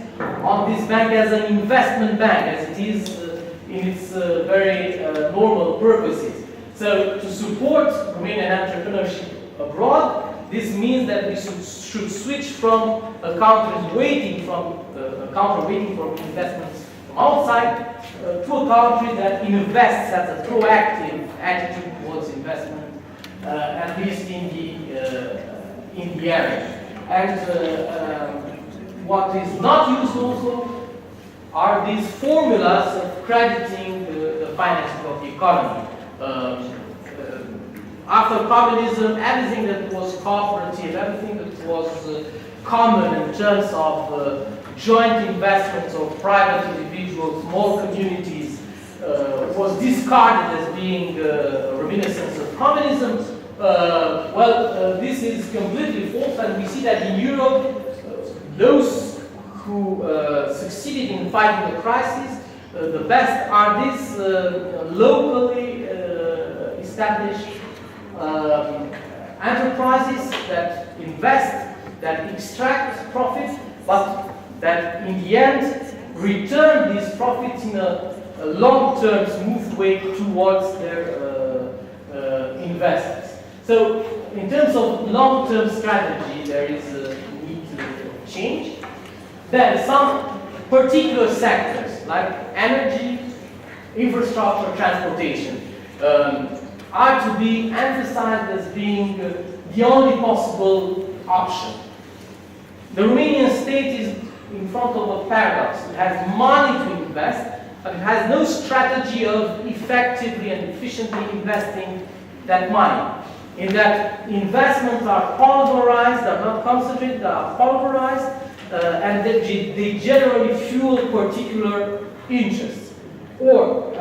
Speaker 1: on this bank as an investment bank, as it is in its very normal purposes. So to support Romanian entrepreneurship abroad, this means that we should switch from a country waiting for investments from outside to a country that invests, has a proactive attitude towards investment, at least in the area. And what is not used also are these formulas of crediting the financing of the economy. After communism, everything that was cooperative, everything that was common in terms of joint investments of private individuals, small communities, was discarded as being reminiscence of communism. This is completely false, and we see that in Europe, those who succeeded in fighting the crisis, the best are these locally established enterprises that invest, that extract profits, but that in the end return these profits in a long-term smooth way towards their investors. So in terms of long-term strategy, there is a need to change. Then some particular sectors like energy, infrastructure, transportation are to be emphasized as being the only possible option. The Romanian state is in front of a paradox. It has money to invest, but it has no strategy of effectively and efficiently investing that money. In that investments are pulverized, are not concentrated, they are pulverized, and they generally fuel particular interests. Or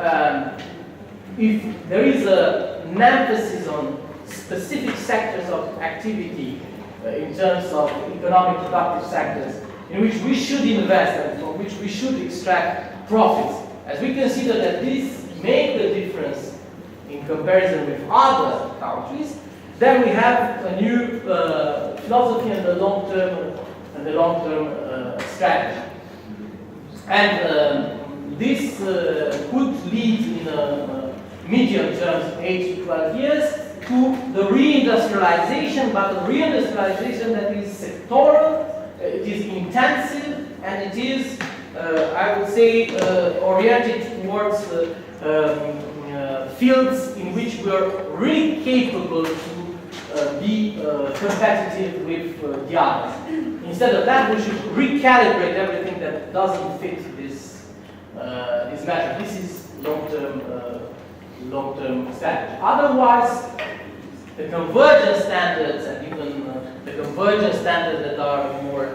Speaker 1: if there is an emphasis on specific sectors of activity in terms of economic productive sectors in which we should invest and from which we should extract profits, as we consider that these make the difference in comparison with other countries, then we have a new philosophy and the long-term strategy. And this could lead in a medium terms, 8 to 12 years, to the reindustrialization, but a reindustrialization that is sectoral, it is intensive, and it is, I would say, oriented towards fields in which we are really capable to be competitive with the others. Instead of that, we should recalibrate everything that doesn't fit this measure. This is long-term strategy. Otherwise, the convergence standards and even the convergence standards that are more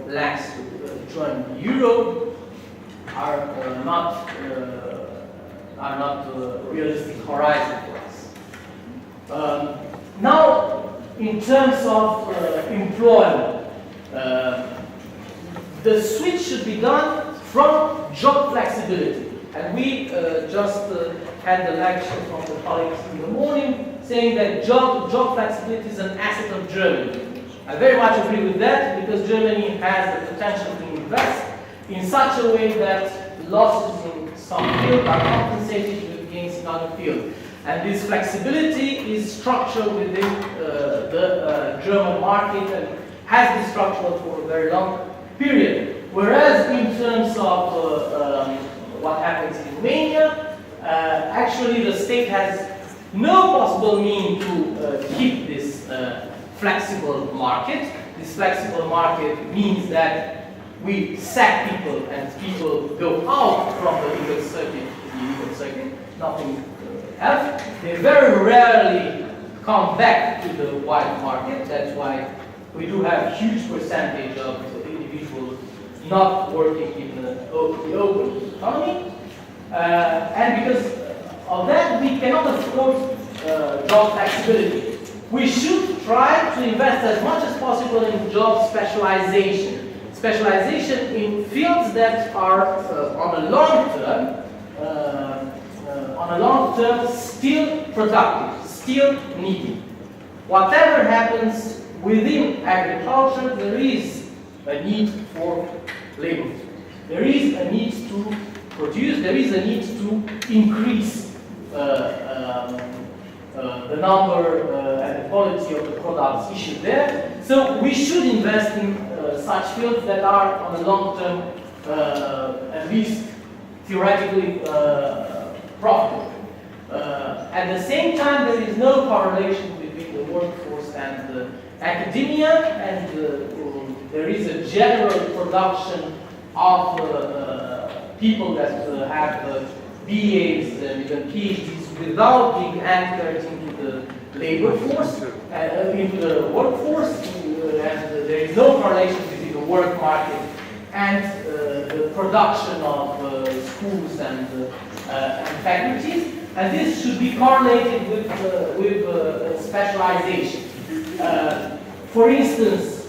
Speaker 1: lax to join the euro are not a realistic horizon for us. Now, in terms of employment, the switch should be done from job flexibility. And we just had the lecture from the colleagues in the morning saying that job flexibility is an asset of Germany. I very much agree with that because Germany has the potential to invest in such a way that losses in some field are compensated with gains in other fields. And this flexibility is structural within the German market and has been structural for a very long period. Whereas in terms of what happens in Romania, actually the state has no possible means to keep this flexible market. This flexible market means that we sack people and people go out from the legal circuit, nothing else. They very rarely come back to the white market. That's why we do have a huge percentage of individuals not working in the open economy. And because of that, we cannot afford job flexibility. We should try to invest as much as possible in job specialization. Specialization in fields that are on a long term still productive, still needed. Whatever happens within agriculture, there is a need for labor. There is a need to produce, there is a need to increase the number and the quality of the products issued there. So we should invest in such fields that are on a long term at least theoretically profitable. At the same time, there is no correlation between the workforce and academia, and there is a general production of people that have BAs and even PhDs without being anchored into the labor force, into the workforce, and there is no correlation between the work market and the production of schools and faculties, and this should be correlated with specialization. For instance,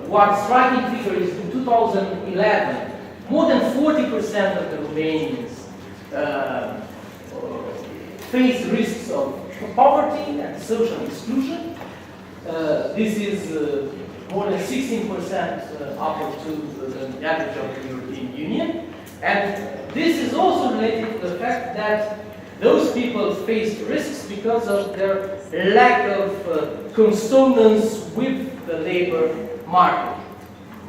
Speaker 1: one striking figure is in 2011, more than 40% of the Romanians face risks of poverty and social exclusion. This is more than 16% up to the average of the European Union. And this is also related to the fact that those people face risks because of their lack of consonance with the labor market.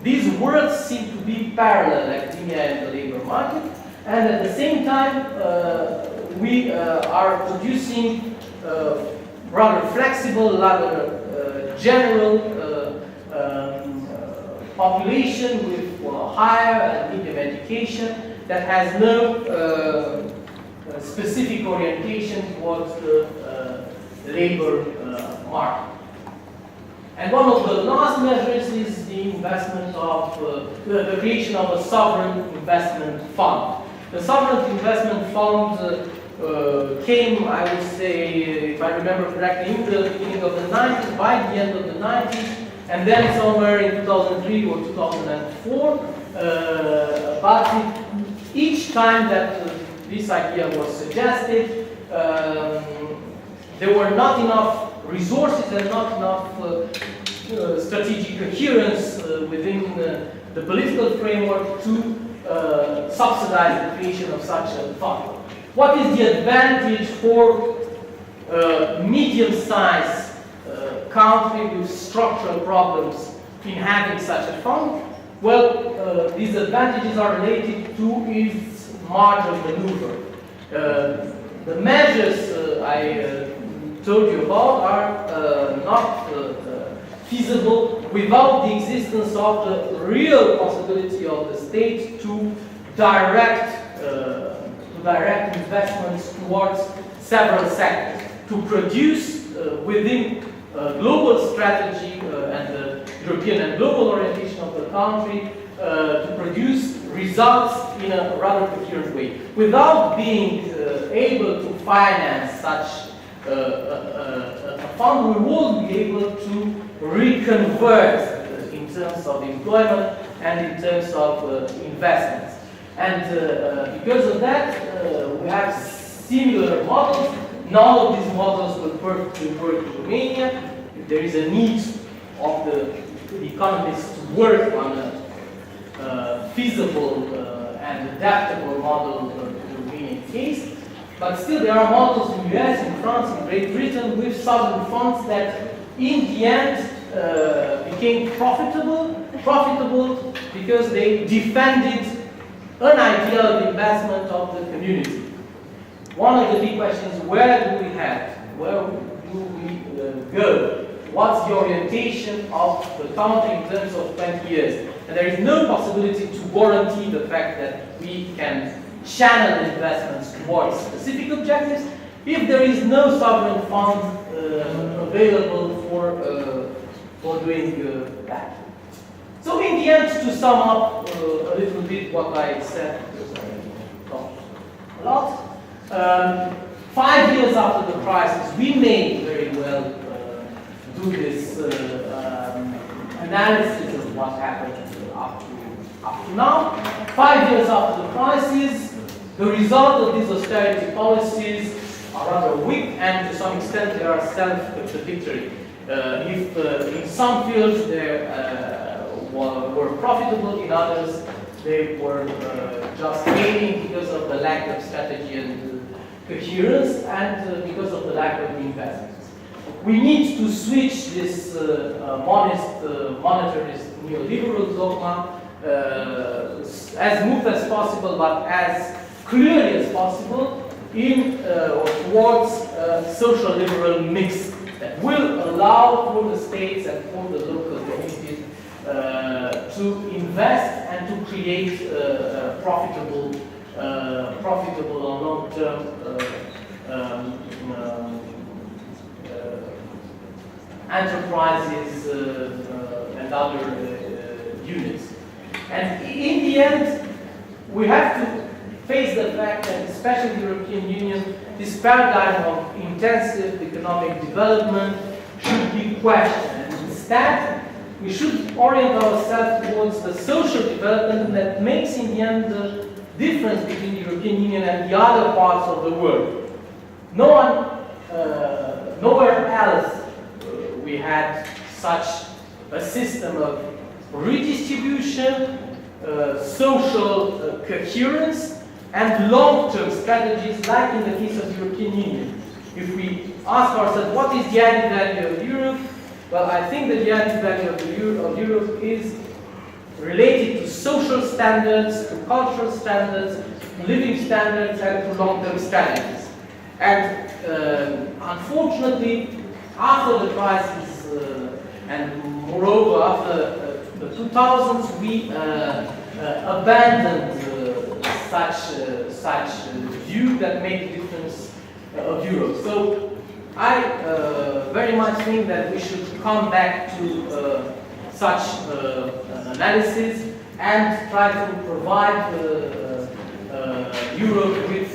Speaker 1: These worlds seem to be parallel, academia and the labor market, and at the same time we are producing rather flexible, rather general population with higher and medium education that has no specific orientation towards the labor market. And one of the last measures is the investment of the creation of a sovereign investment fund. The sovereign investment fund came, I would say, if I remember correctly, in the beginning of the 90s, by the end of the 90s, and then somewhere in 2003 or 2004. But each time that this idea was suggested, there were not enough resources and not enough strategic coherence within the political framework to subsidize the creation of such a fund. What is the advantage for medium-sized country with structural problems in having such a fund? Well, these advantages are related to its margin of maneuver. The measures I told you about are not feasible without the existence of the real possibility of the state to direct investments towards several sectors, to produce within global strategy and the European and global orientation of the country to produce results in a rather coherent way. Without being able to finance such a fund, we won't be able to reconvert in terms of employment and in terms of investments. And because of that, we have similar models. None of these models will perfectly work in Romania. There is a need of the economists to work on a feasible and adaptable model to the Romanian case. But still, there are models in the US, in France, in Great Britain with sovereign funds that in the end became profitable because they defended an idea of investment of the community. One of the big questions is, where do we head? Where do we go? What's the orientation of the country in terms of 20 years? And there is no possibility to guarantee the fact that we can channel investments towards specific objectives if there is no sovereign fund available for doing that. So in the end, to sum up a little bit what I said, because I talked a lot, 5 years after the crisis, we may very well do this analysis of what happened up to now. 5 years after the crisis, the result of these austerity policies are rather weak, and to some extent they are self-contradictory. If in some fields they were profitable, in others they were just failing because of the lack of strategy and coherence, and because of the lack of investments. We need to switch this monetary neoliberal dogma as smooth as possible, but as clearly as possible in or towards social liberal mix that will allow for the states and for the local communities to invest and to create profitable and long-term enterprises and other units. And in the end, we have to face the fact that, especially the European Union, this paradigm of intensive economic development should be questioned. And instead, we should orient ourselves towards the social development that makes, in the end, the difference between the European Union and the other parts of the world. Nowhere else we had such a system of redistribution, social coherence, and long-term strategies like in the case of the European Union. If we ask ourselves, what is the added value of Europe? Well, I think that the added value of Europe is related to social standards, to cultural standards, living standards, and to long-term strategies. And unfortunately, after the crisis, and moreover after the 2000s, we abandoned such view that made the difference of Europe. So I very much think that we should come back to such analysis and try to provide Europe with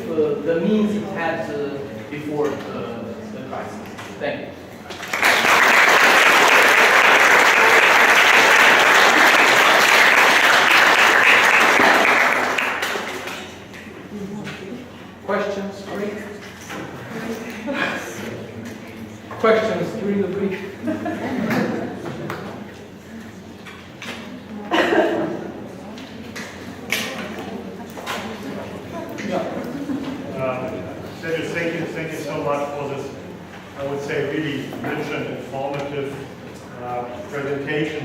Speaker 1: the means it had before the crisis. Thank you. Questions, break? Questions during the break?
Speaker 2: Thank you so much for this, I would say, really rich and informative presentation.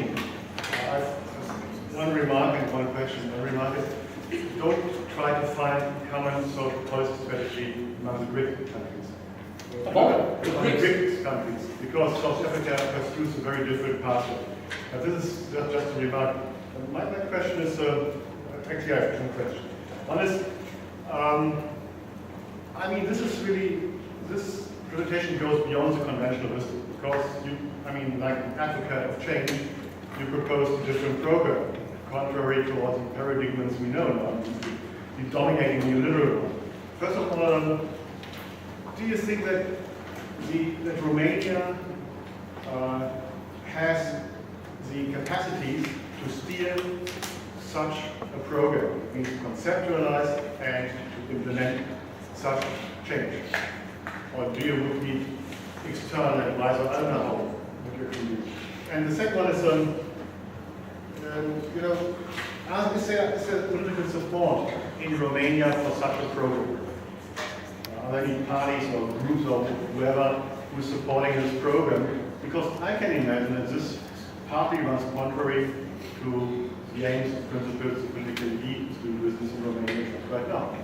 Speaker 2: One remark and one question. One remark is, don't try to find common social policy strategy among the BRIC countries. The BRIC countries, because South Africa pursues a very different path. But this is just a remark. My question is, actually I have two questions. One is, I mean, this presentation goes beyond the conventional wisdom, because like advocate of change, you propose a different program, contrary to all the paradigms we know now, the dominating neoliberal one. First of all, do you think that Romania has the capacities to steer such a program, means to conceptualize and to implement such change? Or do you need external advice? I don't know what you can do. And the second one is, is there political support in Romania for such a program? Are there any parties or groups or whoever who is supporting this program? Because I can imagine that this partly runs contrary to the aims and principles of political elite doing business in Romania right now.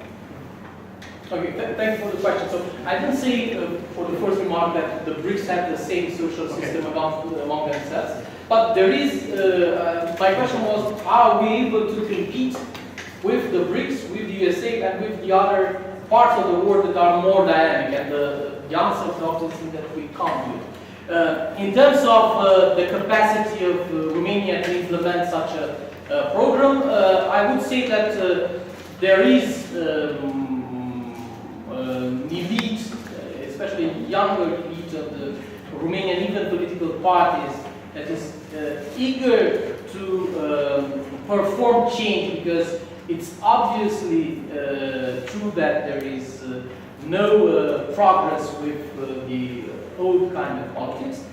Speaker 1: Okay, thanks for the question. So I didn't say for the first remark that the BRICS have the same social system among themselves, but there is, my question was, are we able to compete with the BRICS, with the USA, and with the other parts of the world that are more dynamic? And the answer is obviously that we can't do it. In terms of the capacity of Romania to implement such a program, I would say that there is elite, especially younger elite of the Romanian even political parties, that is eager to perform change, because it's obviously true that there is no progress with the old kind of politics.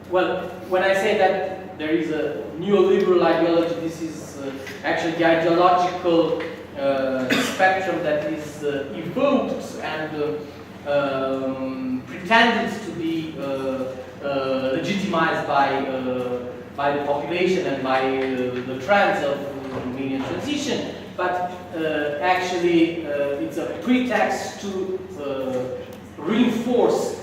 Speaker 1: Well, when I say that there is a neoliberal ideology, this is actually the ideological spectrum that is evoked and pretended to be legitimized by by the population and by the trends of Romanian transition, but actually it's a pretext to reinforce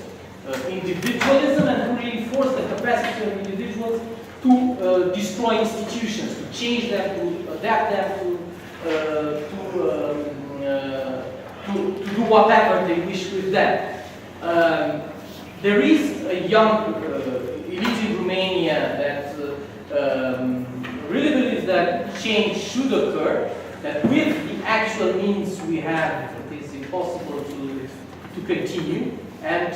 Speaker 1: individualism and to reinforce the capacity of individuals to destroy institutions, to change them, to adapt them, to do whatever they wish with them. There is a young elite in Romania that really believes that change should occur, that with the actual means we have, it is impossible to continue. And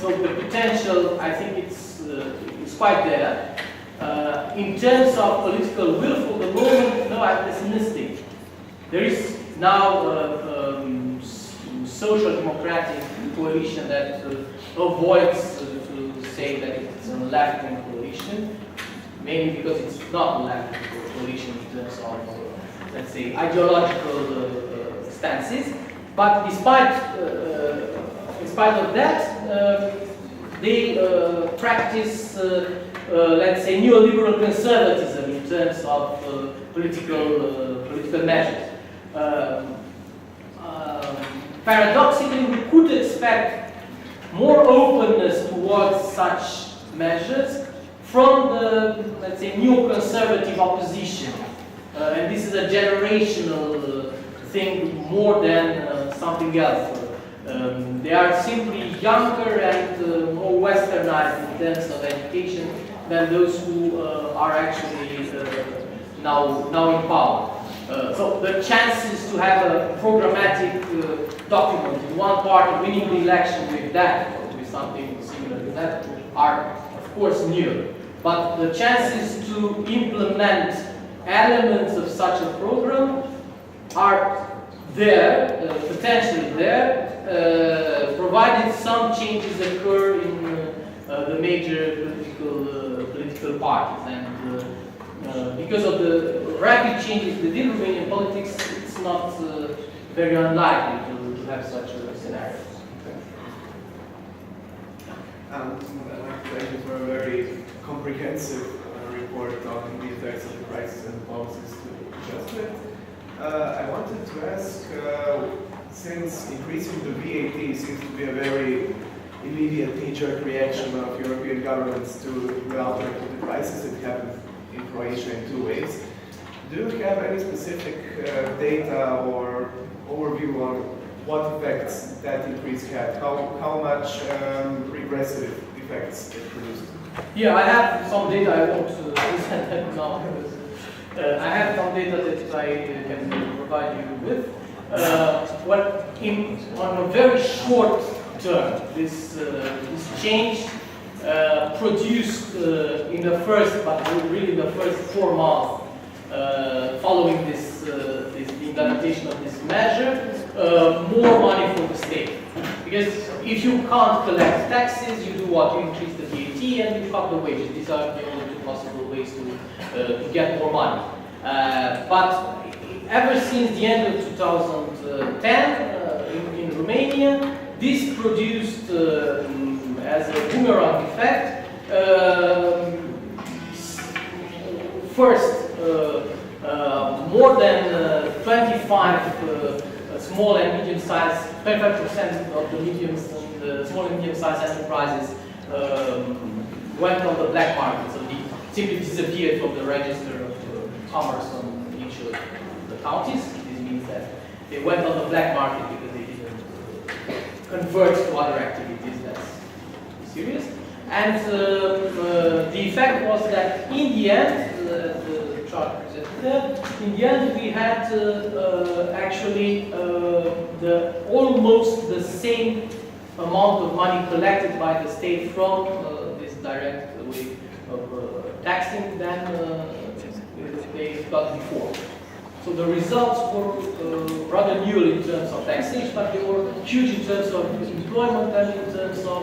Speaker 1: so the potential, I think it's quite there. In terms of political will for the moment, no, I'm pessimistic. There is now a social democratic coalition that avoids to say that it's a left-wing coalition, mainly because it's not a left-wing coalition in terms of, let's say, ideological stances. But despite of that, they practice, let's say, neoliberal conservatism in terms of political measures. Paradoxically, we could expect more openness towards such measures from the, let's say, neoconservative opposition. And this is a generational thing more than something else. They are simply younger and more westernized in terms of education than those who are actually now in power. So the chances to have a programmatic document in one party winning the election with that, or with something similar to that, are of course near. But the chances to implement elements of such a program are there, potentially there, provided some changes occur in the major political parties. And because of the rapid changes within Romanian politics, it's not very unlikely to have such a scenario.
Speaker 3: Thank you for a very comprehensive report on the effects of the crisis and policies to adjust it. I wanted to ask, since increasing the VAT seems to be a very immediate knee-jerk reaction of European governments to the alternative to the crisis, it happened in Croatia in two ways. Do you have any specific data or overview on what effects that increase had? How much regressive effects it produced?
Speaker 1: Yeah, I have some data. I won't present that now. I have some data that I can provide you with. On a very short term, this change produced in the first, but really the first 4 months following the implementation of this measure, more money for the state. Because if you can't collect taxes, you do what? You increase the VAT and you cut the wages. These are the only two possible ways to get more money. But ever since the end of 2010 in Romania, this produced, as a boomerang effect, first, more than 25 small and medium-sized, 25% of the small and medium-sized enterprises went on the black market, so they simply disappeared from the register of commerce on each of the counties. This means that they went on the black market because they didn't convert to other activities. That's serious. And the effect was that in the end, the chart presented there, in the end we had actually almost the same amount of money collected by the state from this direct way of taxing than they got before. So the results were rather nil in terms of taxation, but they were huge in terms of employment and in terms of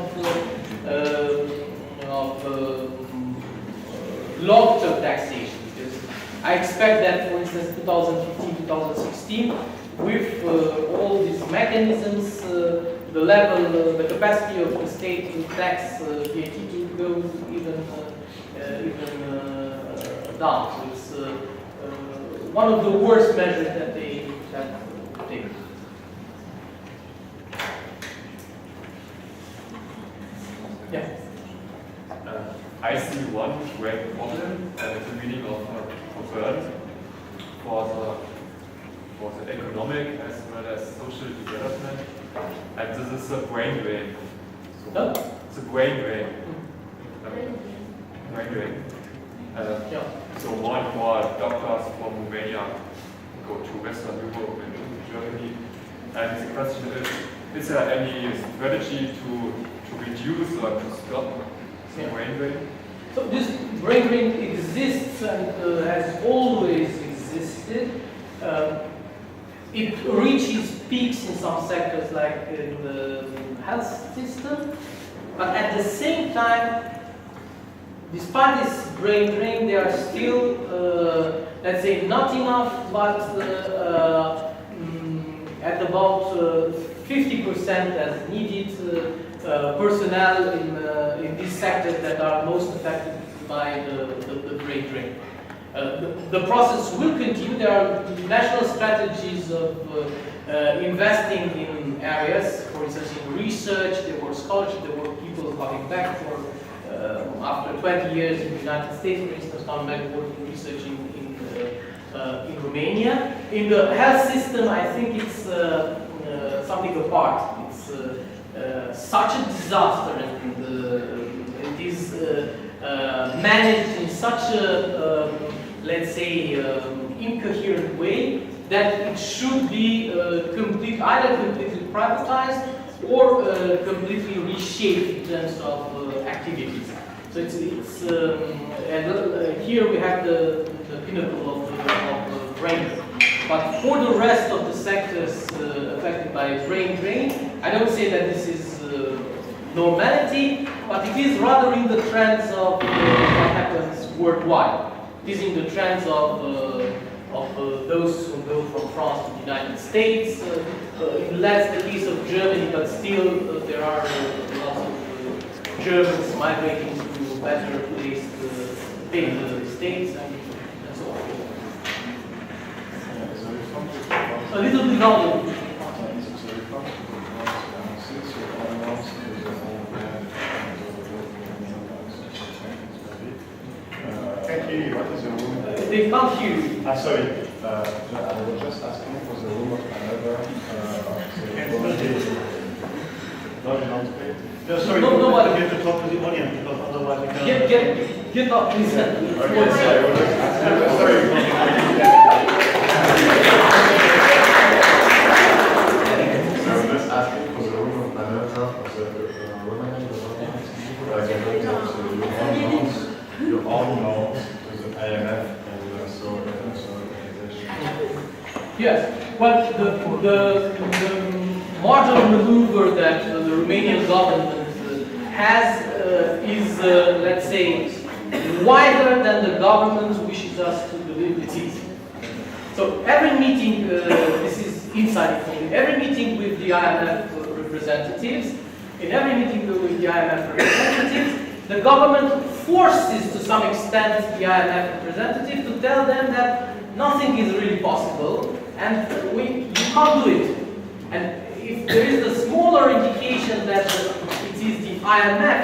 Speaker 1: long-term taxation. Because I expect that, for instance, 2015, 2016, with all these mechanisms, the level, the capacity of the state to tax VAT to go even even down. So it's one of the worst measures that they have taken. Yeah.
Speaker 4: I see one great problem at the meaning of burden for the economic as well as social development, and this is the brain drain. So the brain drain. Brain drain. So more and more doctors from Romania go to Western Europe and to Germany. And the question is there any strategy to reduce or to stop the brain drain?
Speaker 1: So this brain drain exists and has always existed. It reaches peaks in some sectors like in the health system, but at the same time, despite this brain drain, they are still, let's say, not enough, but at about 50% as needed personnel in these sectors that are most affected by the brain drain. The process will continue. There are national strategies of investing in areas, for instance, in research. There were scholarships, there were people coming back for after 20 years in the United States, for instance, coming back working research in Romania. In the health system, I think it's something apart. It's such a disaster, and it is managed in such a, let's say, incoherent way that it should be either completely privatized or completely reshaped in terms of activities. So it's and here we have the pinnacle of the brain drain. But for the rest of the sectors affected by brain drain, I don't say that this is normality, but it is rather in the trends of what happens worldwide. It is in the trends of those who go from France to the United States, less the case of Germany, but still there are lots of Germans migrating to better placed states and so on. A little bit louder.
Speaker 2: Can't hear you. What is the room?
Speaker 1: They can't hear you.
Speaker 2: Sorry.
Speaker 5: I was just asking for the room of another.
Speaker 2: No, sorry.
Speaker 1: No,
Speaker 2: I have to talk to the audience because otherwise we can't.
Speaker 1: Get up, please.
Speaker 2: Okay, sorry.
Speaker 5: I was just asking for the room of another of the Romanian government. You all know to the IMF and so organization.
Speaker 1: Yes. Well, the marginal maneuver that the Romanian government has is, let's say, wider than the government wishes us to believe it is. So every meeting, this is inside information, every meeting with the IMF representatives, in every meeting with the IMF representatives, the government forces to some extent the IMF representative to tell them that nothing is really possible and you can't do it. And if there is a smaller indication that it is the IMF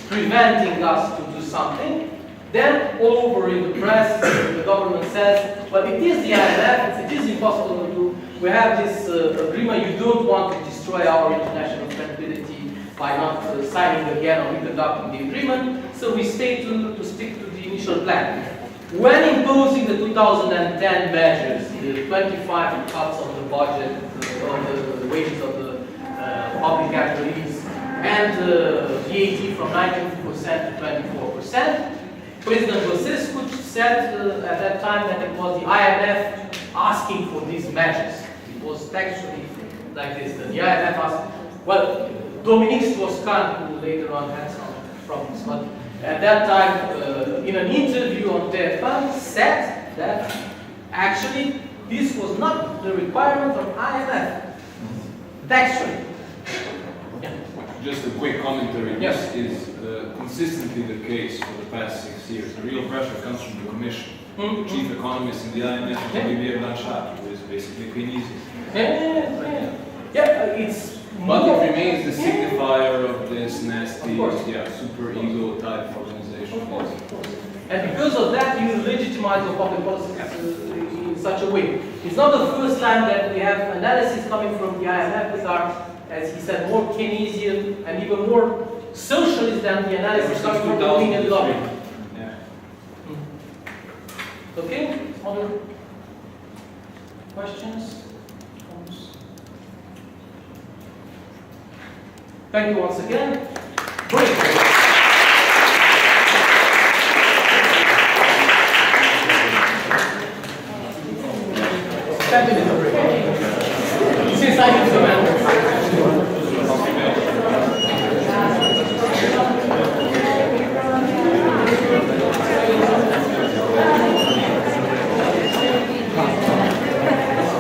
Speaker 1: preventing us to do something, then all over in the press, the government says, well, it is the IMF, it is impossible to do. We have this agreement, you don't want to destroy our international credibility by not signing again or reconducting the agreement, so we stay to stick to the initial plan. When imposing the 2010 measures, the 25 cuts on the budget, on the wages of the public employees, and VAT from 19% to 24%, President Băsescu said at that time that it was the IMF asking for these measures. It was actually like this. The IMF asked, well, Dominic Strauss-Kahn, who later on had some problems, but at that time, in an interview on TF1, said that actually this was not the requirement of IMF. Actually. Yeah.
Speaker 6: just a quick commentary.
Speaker 1: Yes.
Speaker 6: This is consistently the case for the past 6 years. The real pressure comes from the Commission. The chief economist in the IMF is Olivier Blanchard, who is basically Keynesian.
Speaker 1: It's
Speaker 6: But
Speaker 1: more-
Speaker 6: it remains the signifier of this nasty,
Speaker 1: Of course.
Speaker 6: super ego type organization.
Speaker 1: Of course. And because of that, you legitimize your public policy in such a way. It's not the first time that we have analysis coming from the IMF that are, as he said, more Keynesian and even more socialist than the analysis coming from the European lobby.
Speaker 6: Yeah.
Speaker 1: Okay? Other questions? Comments? Thank you once again. Great. Since I use the